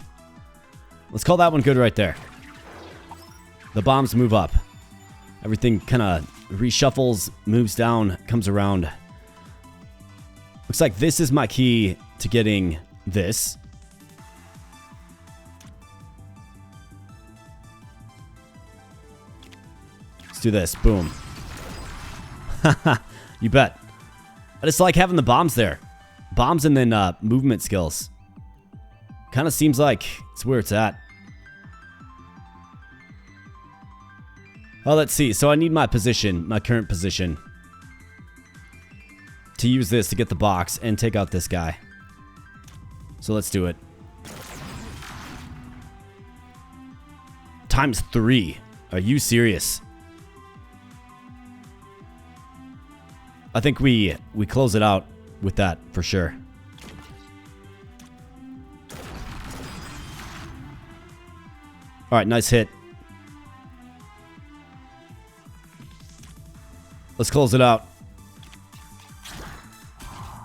Speaker 1: Let's call that one good right there. The bombs move up. Everything kind of reshuffles, moves down, comes around. Looks like this is my key to getting this. Let's do this. Boom. You bet. I just like having the bombs there. Bombs and then movement skills. Kind of seems like it's where it's at. Oh, let's see. So I need my position, my current position, to use this to get the box and take out this guy. So let's do it. ×3. Are you serious? I think we close it out with that for sure. All right, nice hit. Let's close it out.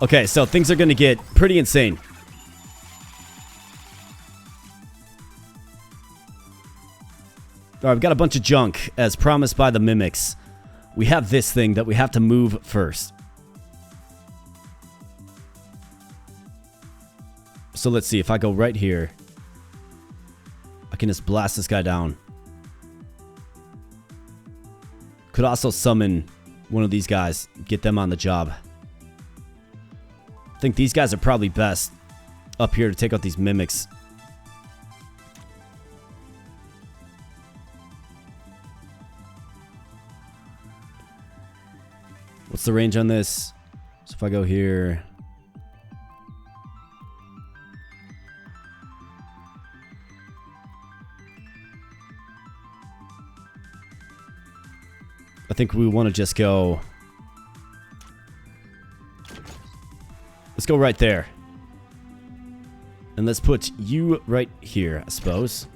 Speaker 1: Okay, so things are going to get pretty insane. All right, I've got a bunch of junk as promised by the mimics. we have this thing that we have to move first. So let's see, if I go right here, I can just blast this guy down. Could also summon one of these guys, get them on the job. I think these guys are probably best up here to take out these mimics. What's the range on this? So if I go here... I think we want to just go... Let's go right there. And let's put you right here, I suppose.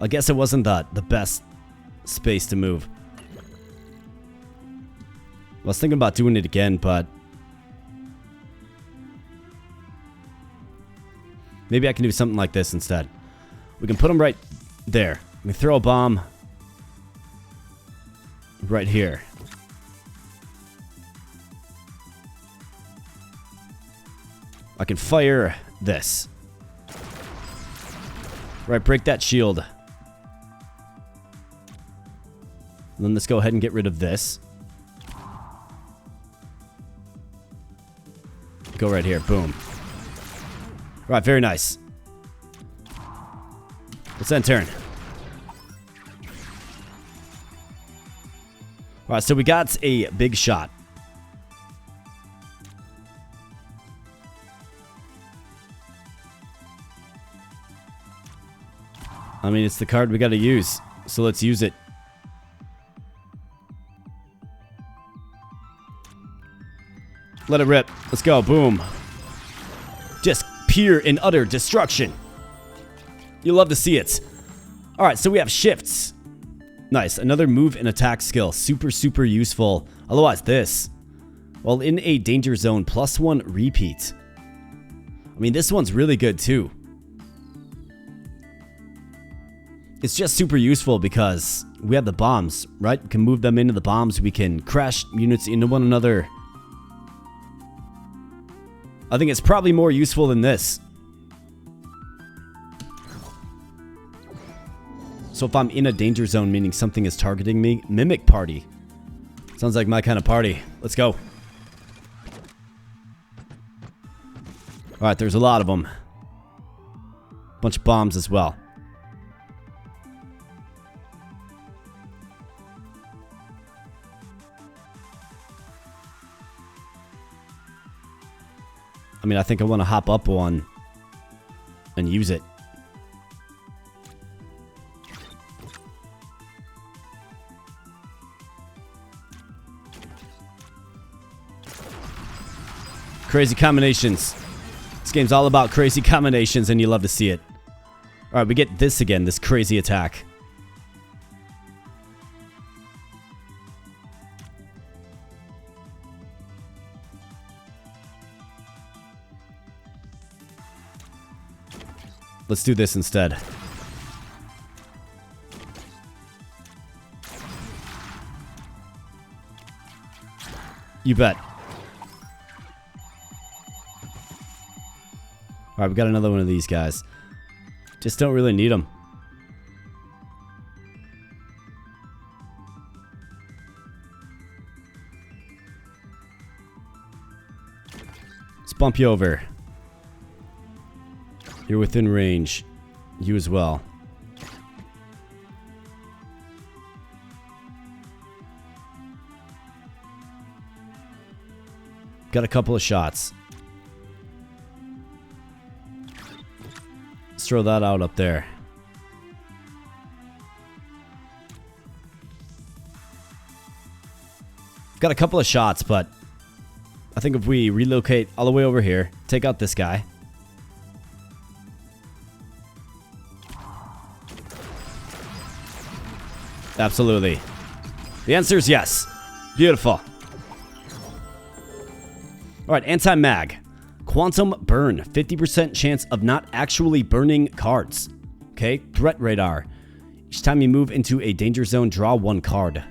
Speaker 1: I guess it wasn't the best space to move. I was thinking about doing it again, but... maybe I can do something like this instead. We can put them right there. We can throw a bomb... right here. I can fire this. Right, break that shield. And then let's go ahead and get rid of this. Go right here, boom. Right, very nice. Let's end turn. Alright, so we got a big shot. I mean, it's the card we gotta use, so let's use it. Let it rip. Let's go, boom. Just pure and utter destruction. You'll love to see it. Alright, so we have shifts. Nice, another move and attack skill. Super, super useful. Otherwise, this. While in a danger zone, +1 repeat. I mean, this one's really good too. It's just super useful because we have the bombs, right? We can move them into the bombs. We can crash units into one another. I think it's probably more useful than this. So if I'm in a danger zone, meaning something is targeting me, mimic party. Sounds like my kind of party. Let's go. Alright, there's a lot of them. Bunch of bombs as well. I mean, I think I want to hop up one and use it. Crazy combinations. This game's all about crazy combinations, and you love to see it. Alright, we get this again, this crazy attack. Let's do this instead. You bet. Alright, we got another one of these guys. Just don't really need them. Let's bump you over. You're within range. You as well. Got a couple of shots. Let's throw that out up there. Got a couple of shots, but I think if we relocate all the way over here, take out this guy. Absolutely. The answer is yes. Beautiful. Alright, anti-mag. Quantum burn. 50% chance of not actually burning cards. Okay, threat radar. Each time you move into a danger zone, draw 1 card.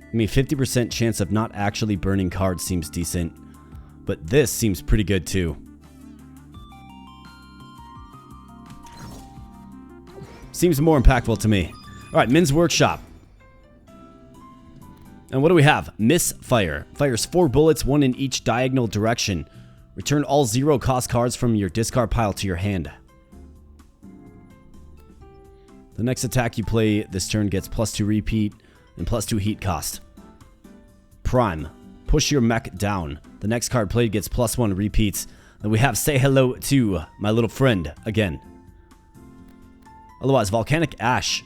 Speaker 1: I mean, 50% chance of not actually burning cards seems decent. But this seems pretty good too. Seems more impactful to me. Alright, Min's Workshop. And what do we have? Misfire. Fires 4 bullets, 1 in each diagonal direction. Return all 0-cost cards from your discard pile to your hand. The next attack you play this turn gets +2 repeat and +2 heat cost. Prime. Push your mech down. The next card played gets +1 repeats. Then we have Say Hello to My Little Friend again. Otherwise, Volcanic Ash.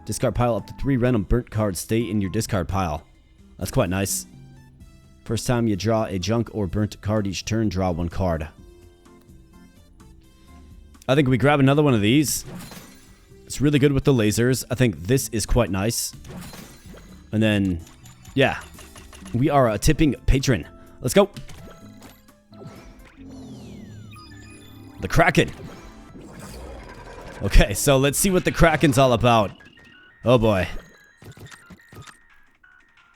Speaker 1: Discard pile up to 3 random burnt cards stay in your discard pile. That's quite nice. First time you draw a junk or burnt card each turn, draw 1 card. I think we grab another one of these. It's really good with the lasers. I think this is quite nice. And then, yeah. We are a tipping patron. Let's go. The Kraken. Okay, so let's see what the Kraken's all about. Oh boy.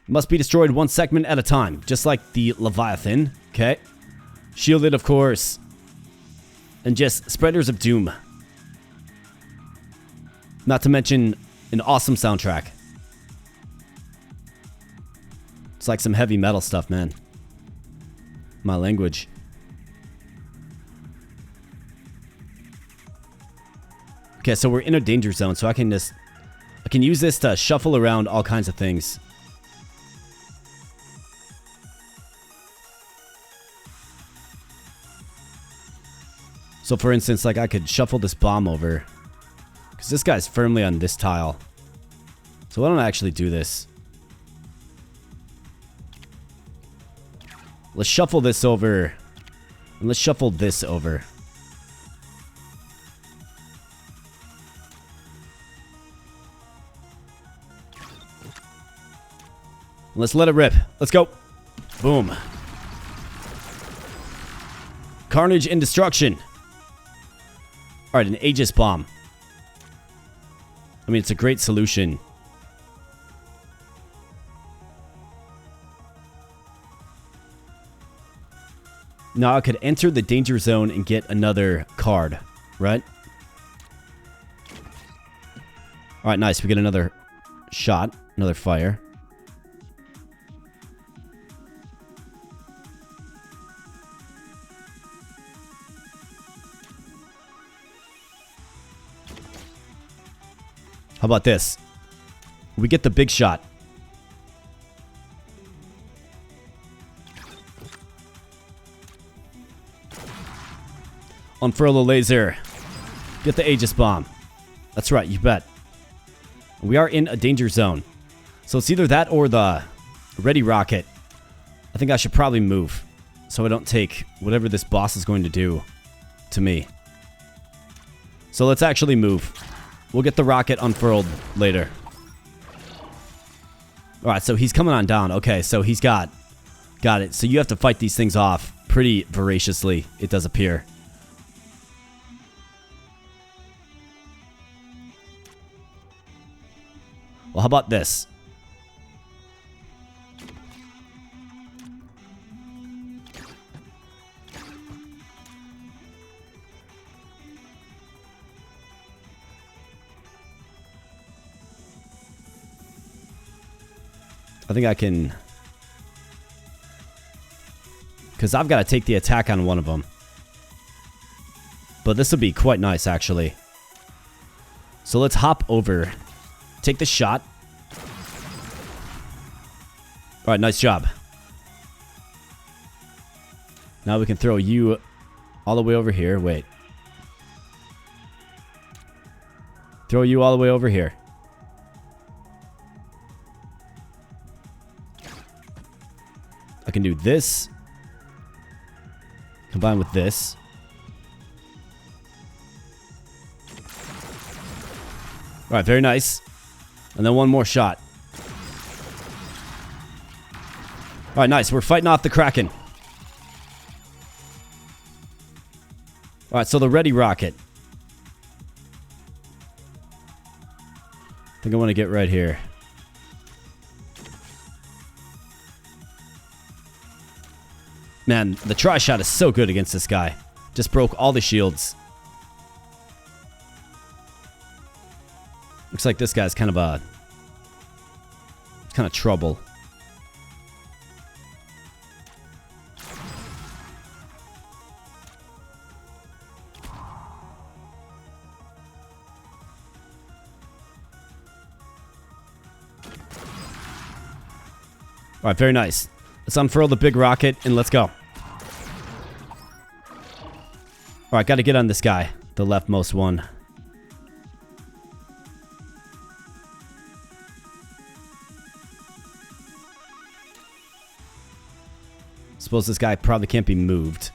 Speaker 1: Must be destroyed 1 segment at a time, just like the Leviathan. Okay. Shielded, of course. And just Spreaders of Doom. Not to mention an awesome soundtrack. It's like some heavy metal stuff, man. My language. Okay, so we're in a danger zone, so I can use this to shuffle around all kinds of things. So for instance, like I could shuffle this bomb over. Because this guy's firmly on this tile. So why don't I actually do this? Let's shuffle this over. And let's shuffle this over. Let's let it rip. Let's go. Boom. Carnage and destruction. Alright, an Aegis bomb. I mean, it's a great solution. Now I could enter the danger zone and get another card, right? Alright, nice. We get another shot, another fire. How about this? We get the big shot. Unfurl the laser. Get the Aegis bomb. That's right, you bet. We are in a danger zone. So it's either that or the ready rocket. I think I should probably move so I don't take whatever this boss is going to do to me. So let's actually move. We'll get the rocket unfurled later. Alright, so he's coming on down. Okay, so he's got it. So you have to fight these things off pretty voraciously, it does appear. Well, how about this? I think I can... Because I've got to take the attack on one of them. But this would be quite nice, actually. So let's hop over. Take the shot. Alright, nice job. Now we can throw you all the way over here. Wait. Throw you all the way over here. I can do this. Combine with this. Alright, very nice. And then one more shot. Alright, nice. We're fighting off the Kraken. Alright, so the ready rocket. I think I want to get right here. Man, the tri-shot is so good against this guy. Just broke all the shields. Looks like this guy's kind of trouble. Alright, very nice. Let's unfurl the big rocket and let's go. Alright, gotta get on this guy. The leftmost one. Suppose this guy probably can't be moved.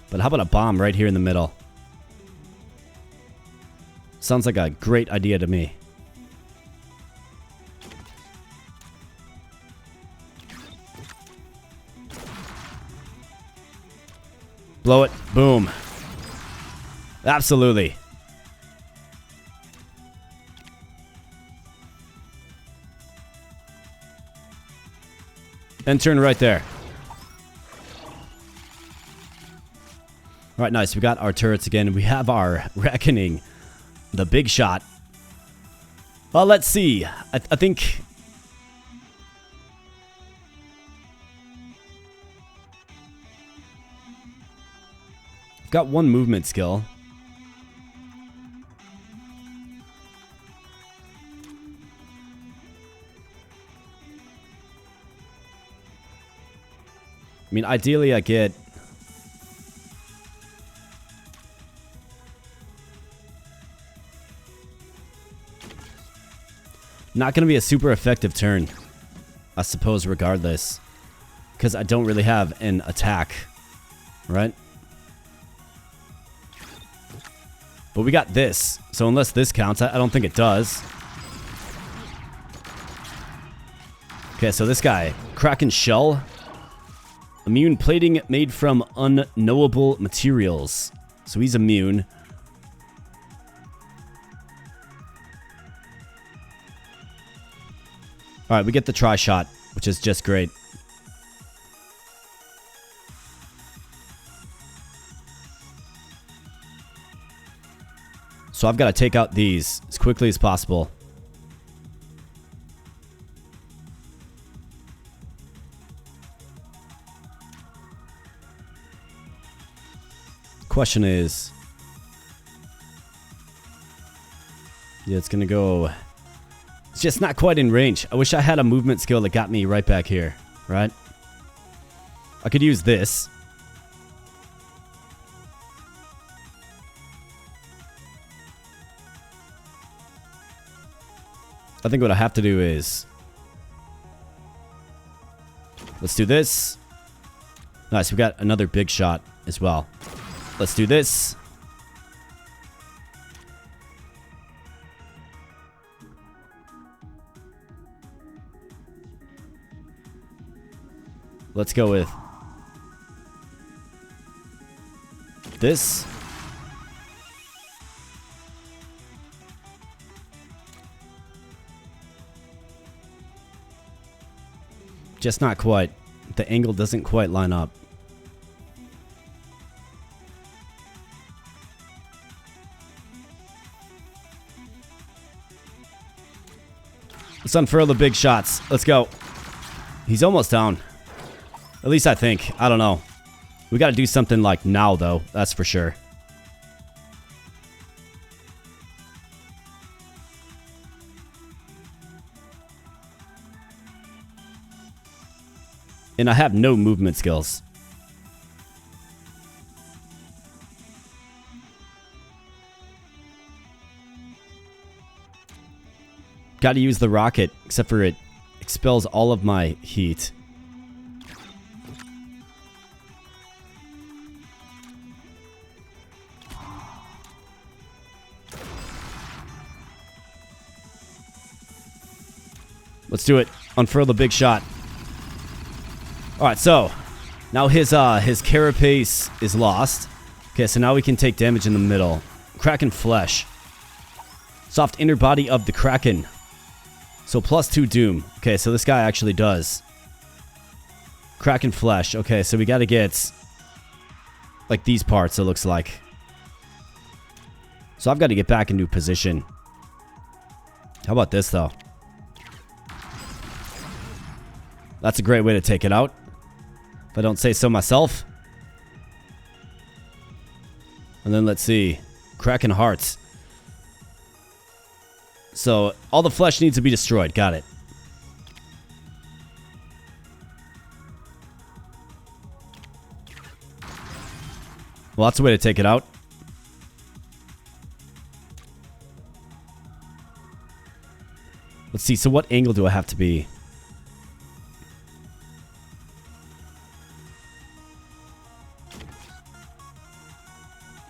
Speaker 1: But how about a bomb right here in the middle? Sounds like a great idea to me. Blow it. Boom. Absolutely. And turn right there. Alright, nice. We got our turrets again. We have our reckoning. The big shot. Well, let's see. I think... I've got one movement skill. I mean, ideally I get... Not going to be a super effective turn, I suppose, regardless. Because I don't really have an attack, right? But we got this. So unless this counts, I don't think it does. Okay, so this guy, Kraken Shell. Immune plating made from unknowable materials. So he's immune. Alright, we get the tri-shot, which is just great. So I've got to take out these as quickly as possible. Question is... Yeah, it's going to go... It's just not quite in range. I wish I had a movement skill that got me right back here, right? I could use this. I think what I have to do is... Let's do this. Nice, we got another big shot as well. Let's do this. Let's go with this. Just not quite. The angle doesn't quite line up. Let's unfurl the big shots. Let's go. He's almost down. At least I think. I don't know. We got to do something like now, though. That's for sure. And I have no movement skills. Got to use the rocket, except for it expels all of my heat. Let's do it. Unfurl the big shot. Alright, so now his carapace is lost. Okay, so now we can take damage in the middle. Kraken flesh. Soft inner body of the Kraken. So +2 doom. Okay, so this guy actually does. Kraken flesh. Okay, so we gotta get like these parts, it looks like. So I've got to get back into position. How about this, though? That's a great way to take it out, if I don't say so myself. And then let's see. Kraken hearts. So all the flesh needs to be destroyed. Got it. Well, that's a way to take it out. Let's see. So what angle do I have to be?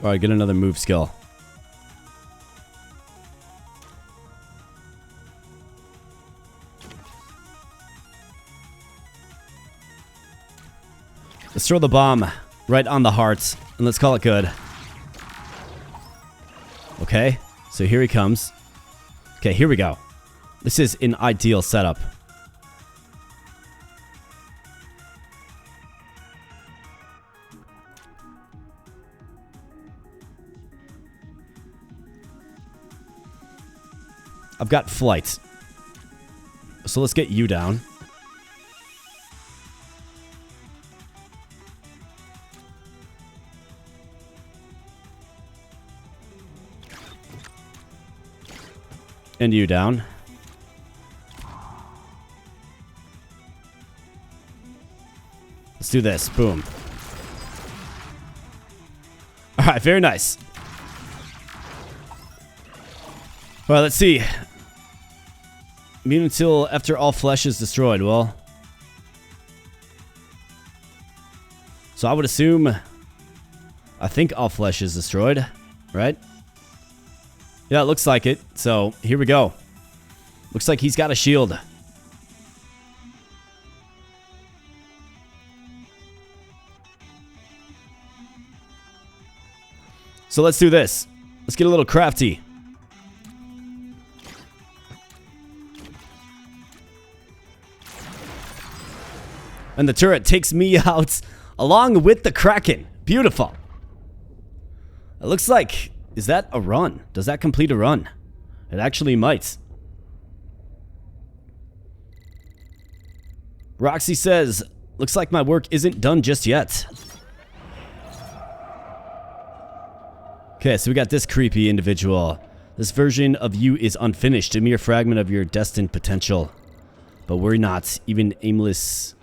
Speaker 1: Alright, get another move skill. Let's throw the bomb right on the hearts, and let's call it good. Okay, so here he comes. Okay, here we go. This is an ideal setup. I've got flight. So let's get you down. And you down. Let's do this. Boom. Alright, very nice. Alright, let's see. Immune until after all flesh is destroyed. Well, so I would assume, I think all flesh is destroyed, right? Yeah, it looks like it. So here we go. Looks like he's got a shield. So let's do this. Let's get a little crafty. And the turret takes me out along with the Kraken. Beautiful. It looks like... Is that a run? Does that complete a run? It actually might. Roxy says, looks like my work isn't done just yet. Okay, so we got this creepy individual. This version of you is unfinished, a mere fragment of your destined potential. But worry not, even aimlessly,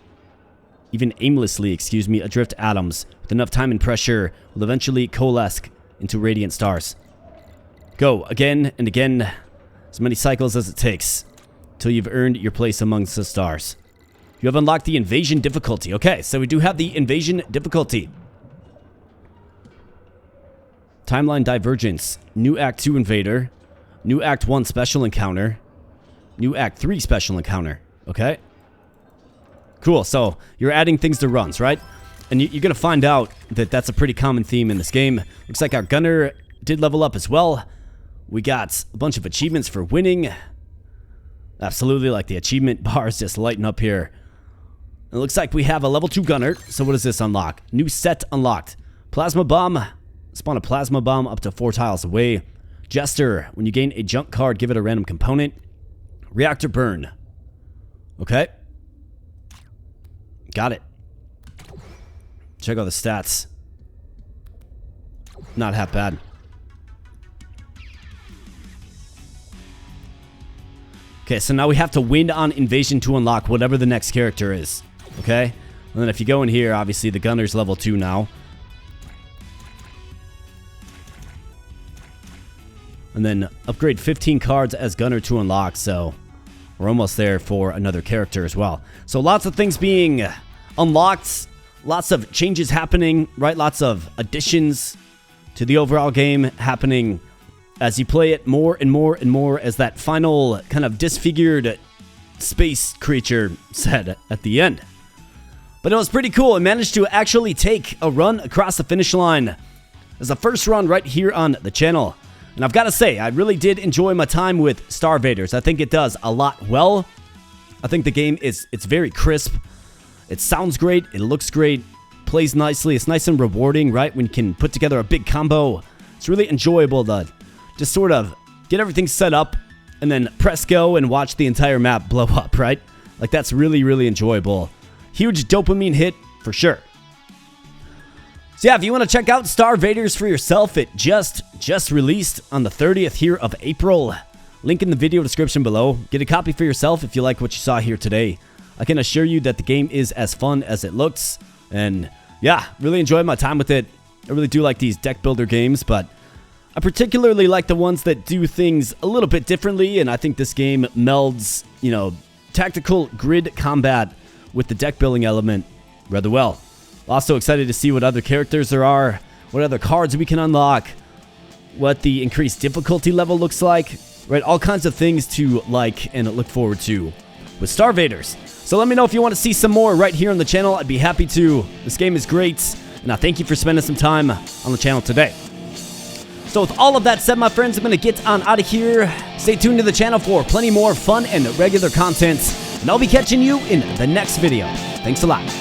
Speaker 1: adrift atoms with enough time and pressure will eventually coalesce into radiant stars. Go again and again, as many cycles as it takes, till you've earned your place amongst the stars. You have unlocked the invasion difficulty. Okay, so we do have the invasion difficulty. Timeline divergence. New Act 2 invader. New Act 1 special encounter. New Act 3 special encounter. Okay. Cool, so you're adding things to runs, right? And you're going to find out that that's a pretty common theme in this game. Looks like our gunner did level up as well. We got a bunch of achievements for winning. Absolutely, like the achievement bars just lighten up here. It looks like we have a level 2 gunner. So what does this unlock? New set unlocked. Plasma bomb. Spawn a plasma bomb up to 4 tiles away. Jester. When you gain a junk card, give it a random component. Reactor burn. Okay. Got it. Check out the stats. Not half bad. Okay, so now we have to win on invasion to unlock whatever the next character is. Okay? And then if you go in here, obviously the gunner's level 2 now. And then upgrade 15 cards as gunner to unlock, so we're almost there for another character as well. So lots of things being unlocked. Lots of changes happening, right? Lots of additions to the overall game happening as you play it more and more and more, as that final kind of disfigured space creature said at the end. But it was pretty cool. It managed to actually take a run across the finish line. as a first run right here on the channel. And I've got to say, I really did enjoy my time with StarVaders. I think it does a lot well. I think the game it's very crisp. It sounds great. It looks great. Plays nicely. It's nice and rewarding, right? When you can put together a big combo. It's really enjoyable to just sort of get everything set up and then press go and watch the entire map blow up, right? Like, that's really, really enjoyable. Huge dopamine hit for sure. So yeah, if you want to check out StarVaders for yourself, it just released on the 30th here of April. Link in the video description below. Get a copy for yourself if you like what you saw here today. I can assure you that the game is as fun as it looks. And yeah, really enjoyed my time with it. I really do like these deck builder games, but I particularly like the ones that do things a little bit differently. And I think this game melds, you know, tactical grid combat with the deck building element rather well. Also excited to see what other characters there are, what other cards we can unlock, what the increased difficulty level looks like, right? All kinds of things to like and look forward to with StarVaders. So let me know if you want to see some more right here on the channel. I'd be happy to. This game is great, and I thank you for spending some time on the channel today. So with all of that said, my friends, I'm going to get on out of here. Stay tuned to the channel for plenty more fun and regular content, and I'll be catching you in the next video. Thanks a lot.